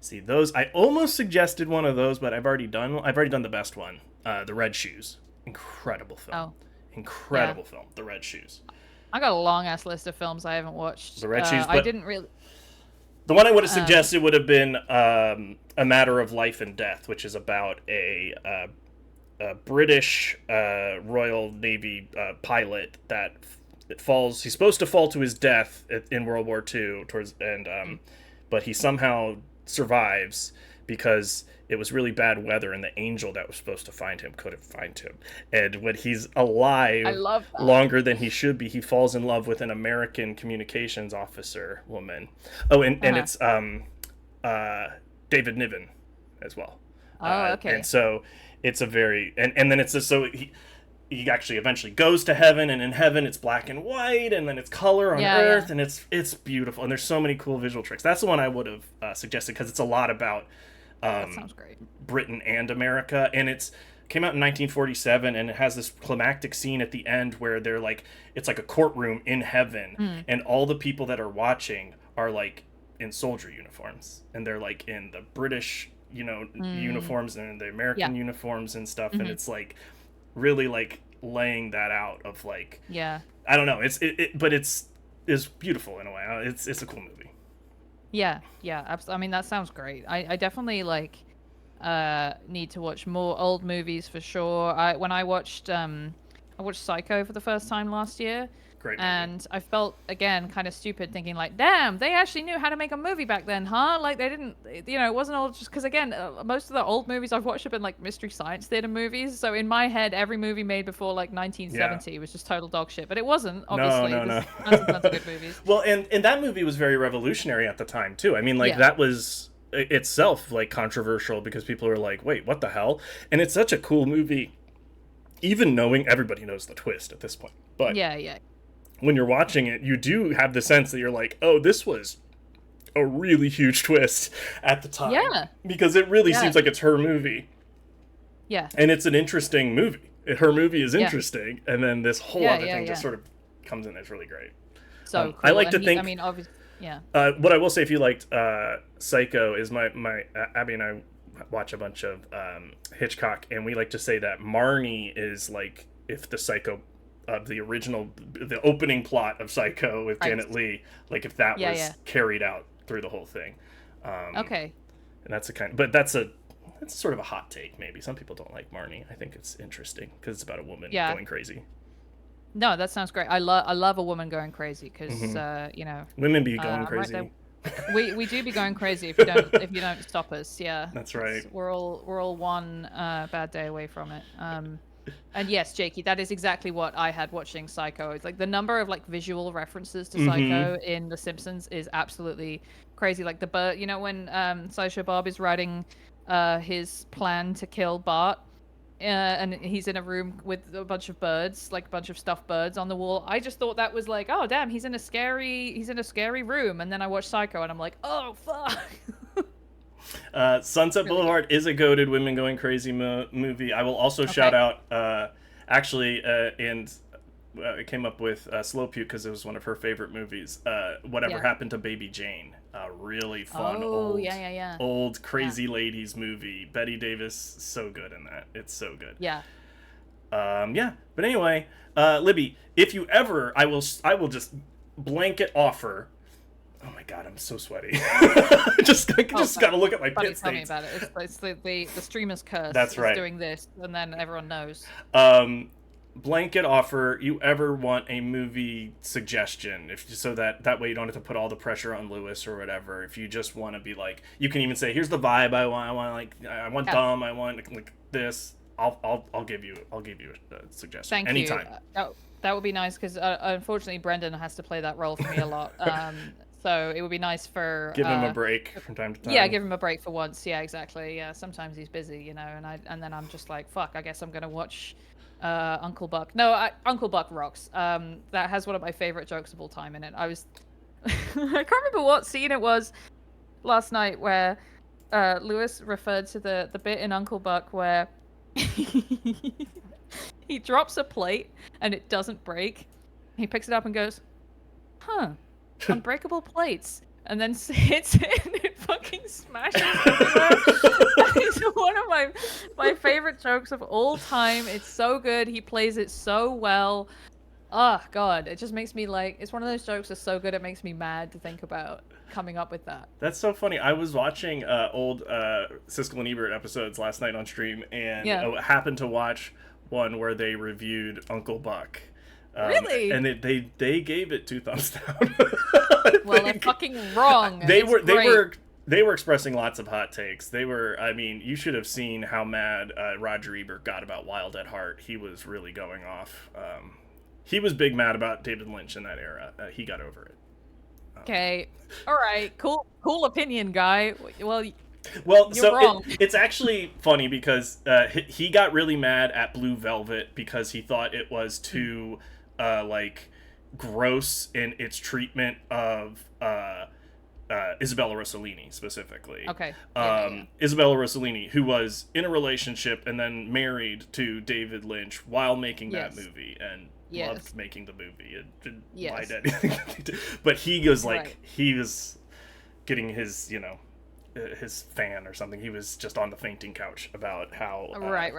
H: See those? I almost suggested one of those, but I've already done the best one. The Red Shoes, incredible film.
I: Oh,
H: Incredible film. The Red Shoes.
I: I got a long ass list of films I haven't watched.
H: The Red Shoes.
I: I didn't really.
H: The one I would have suggested would have been A Matter of Life and Death, which is about a British Royal Navy pilot that falls. He's supposed to fall to his death in World War II but he somehow survives because it was really bad weather and the angel that was supposed to find him couldn't find him. And when he's alive longer than he should be, he falls in love with an American communications officer woman. Oh, and it's David Niven as well.
I: Oh, okay.
H: And so it's a very and then it's so he actually eventually goes to heaven, and in heaven it's black and white, and then it's color on Earth, and it's beautiful, and there's so many cool visual tricks. That's the one I would have suggested because it's a lot about
I: that sounds great.
H: Britain and America, and came out in 1947, and it has this climactic scene at the end where they're like, it's like a courtroom in heaven, and all the people that are watching are like in soldier uniforms, and they're like in the British uniforms and the American uniforms and stuff, and it's like really like laying that out of like, I don't know, but it's beautiful in a way. It's a cool movie.
I: Yeah, absolutely. I mean, that sounds great. I definitely like need to watch more old movies for sure. I watched Psycho for the first time last year.
H: Great movie.
I: And I felt again kind of stupid thinking like, damn, they actually knew how to make a movie back then, huh? Like they didn't, it wasn't all just because again, most of the old movies I've watched have been like Mystery Science Theater movies. So in my head, every movie made before like 1970 was just total dog shit. But it wasn't, obviously.
H: No.
I: There's tons and tons of good movies.
H: Well, and that movie was very revolutionary at the time too. I mean, like that was itself like controversial because people are like, wait, what the hell? And it's such a cool movie, even knowing everybody knows the twist at this point. But
I: yeah.
H: When you're watching it, you do have the sense that you're like, oh, this was a really huge twist at the time. Yeah. Because it really seems like it's her movie.
I: Yeah.
H: And it's an interesting movie. Her movie is interesting, and then this whole other thing just sort of comes in. It's really great.
I: So cool.
H: I like to think.
I: I mean, obviously, yeah.
H: What I will say, if you liked Psycho, is my Abby and I watch a bunch of Hitchcock, and we like to say that Marnie is like if the Psycho of the original, the opening plot of Psycho with Janet Leigh, like if that was carried out through the whole thing.
I: Okay.
H: And that's that's sort of a hot take, maybe. Some people don't like Marnie. I think it's interesting because it's about a woman going crazy.
I: No, that sounds great. I love a woman going crazy because
H: women be going crazy.
I: We do be going crazy if you don't stop us. Yeah,
H: that's right.
I: We're all one bad day away from it. And yes, Jakey, that is exactly what I had watching Psycho. It's like the number of like visual references to Psycho in The Simpsons is absolutely crazy. Like the bird, when Sideshow Bob is writing his plan to kill Bart, and he's in a room with a bunch of birds, like a bunch of stuffed birds on the wall. I just thought that was like, oh damn, he's in a scary room. And then I watched Psycho, and I'm like, oh fuck.
H: Sunset Boulevard is a goated women going crazy movie. I will also shout out, and I came up with Slow Puke because it was one of her favorite movies. Whatever Happened to Baby Jane? A really fun old crazy ladies movie. Bette Davis, so good in that. It's so good.
I: Yeah.
H: But anyway, Libby, if you ever, I will just blanket offer. Oh my god, I'm so sweaty. just gotta look at my pit stains.
I: Tell me about it. It's the streamer's curse.
H: That's right.
I: Doing this, and then everyone knows.
H: Blanket offer. You ever want a movie suggestion? So that way you don't have to put all the pressure on Lewis or whatever. If you just want to be like, you can even say, here's the vibe I want. I want dumb. I want like this. I'll give you a suggestion.
I: Thank
H: anytime.
I: You. That would be nice because unfortunately Brendan has to play that role for me a lot. So it would be nice for
H: give him a break from time to time.
I: Yeah, give him a break for once. Yeah, exactly. Yeah, sometimes he's busy, and then I'm just like, fuck. I guess I'm gonna watch Uncle Buck. No, Uncle Buck rocks. That has one of my favorite jokes of all time in it. I can't remember what scene it was last night where Lewis referred to the bit in Uncle Buck where he drops a plate and it doesn't break. He picks it up and goes, huh. Unbreakable plates. and then hits it and it fucking smashes everywhere. It's one of my favorite jokes of all time. It's so good. He plays it so well. Oh god, it just makes me like, it's one of those jokes that's so good it makes me mad to think about coming up with that.
H: That's so funny. I was watching old Siskel and Ebert episodes last night on stream, and I happened to watch one where they reviewed Uncle Buck.
I: Really?
H: And they gave it 2 thumbs down.
I: Well, they're fucking wrong.
H: They were expressing lots of hot takes. They were, I mean, you should have seen how mad Roger Ebert got about Wild at Heart. He was really going off. He was big mad about David Lynch in that era. He got over it.
I: Okay. All right. Cool opinion, guy. Well,
H: Well,
I: You're
H: so
I: wrong.
H: It's actually funny because he got really mad at Blue Velvet because he thought it was too like gross in its treatment of Isabella Rossellini specifically.
I: Okay.
H: Isabella Rossellini, who was in a relationship and then married to David Lynch while making that movie and loved making the movie. It didn't mind anything. But he was like, he was getting his, his fan or something. He was just on the fainting couch about how
I: right.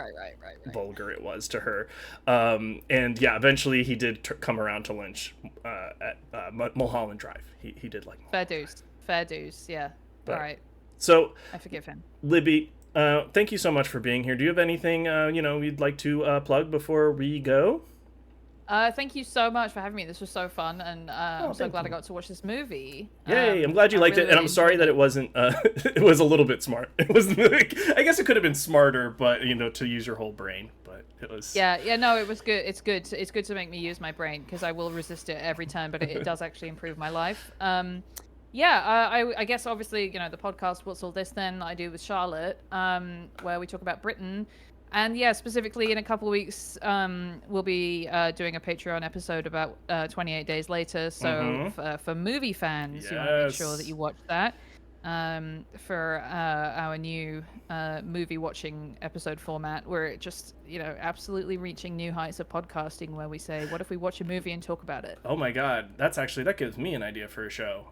H: vulgar it was to her. And yeah, eventually he did come around to Lynch at Mulholland Drive. He did like
I: Fair dues. Yeah. All right.
H: So
I: I forgive him.
H: Libby, thank you so much for being here. Do you have anything you'd like to plug before we go?
I: Thank you so much for having me. This was so fun, and I'm so glad I got to watch this movie.
H: Yay! I'm glad you liked it, and I'm sorry that it wasn't. It was a little bit smart. It was. I guess it could have been smarter, but to use your whole brain. But it was.
I: Yeah. No, it was good. It's good. It's good to make me use my brain because I will resist it every time, but it does actually improve my life. I guess obviously the podcast What's All This Then I do with Charlotte, where we talk about Britain. And yeah, specifically in a couple of weeks, we'll be doing a Patreon episode about 28 Days Later. So for movie fans, you want to make sure that you watch that for our new movie watching episode format. We're just, absolutely reaching new heights of podcasting where we say, what if we watch a movie and talk about it?
H: Oh my God. That gives me an idea for a show.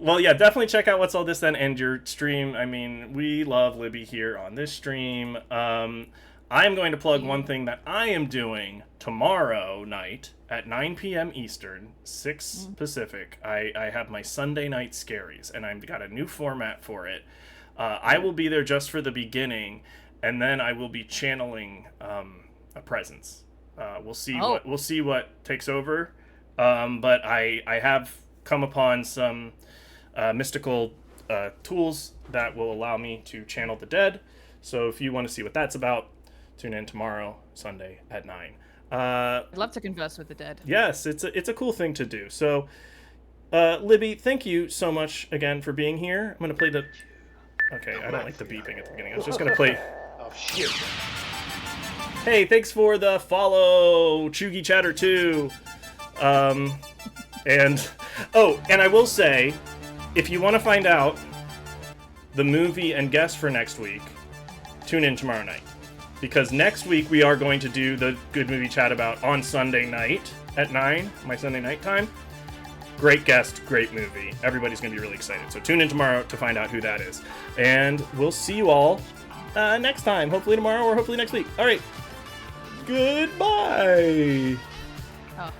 H: Well, yeah, definitely check out What's All This Then and your stream. I mean, we love Libby here on this stream. I am going to plug one thing that I am doing tomorrow night at 9 p.m. Eastern, 6 Pacific. I have my Sunday Night Scaries, and I've got a new format for it. I will be there just for the beginning, and then I will be channeling a presence. We'll see what takes over. But I have come upon some mystical tools that will allow me to channel the dead. So if you want to see what that's about, tune in tomorrow, Sunday at 9.
I: I'd love to converse with the dead.
H: Yes, it's a cool thing to do. So, Libby, thank you so much again for being here. I'm going to play the... Okay, I don't like the beeping at the beginning. I was just going to play...
A: Oh, shit.
H: Hey, thanks for the follow, Chugi Chatter 2. And I will say, if you want to find out the movie and guest for next week, tune in tomorrow night. Because next week we are going to do the Good Movie Chat About on Sunday night at 9, my Sunday night time. Great guest, great movie. Everybody's going to be really excited. So tune in tomorrow to find out who that is. And we'll see you all next time. Hopefully tomorrow or hopefully next week. All right. Goodbye.
I: Oh.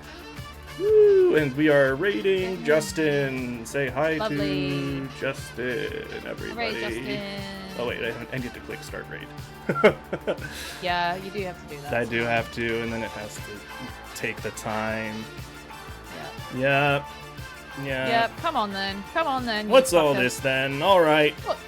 H: Woo, and we are rating Justin. Say hi
I: Lovely.
H: to Justin, everybody.
I: Hooray, Justin.
H: Oh wait, I need to click start raid.
I: Yeah, you do have to do that.
H: I do have to, and then it has to take the time.
I: Yeah.
H: Yep.
I: Yep. Come on then.
H: What's all this then? All right.
I: What?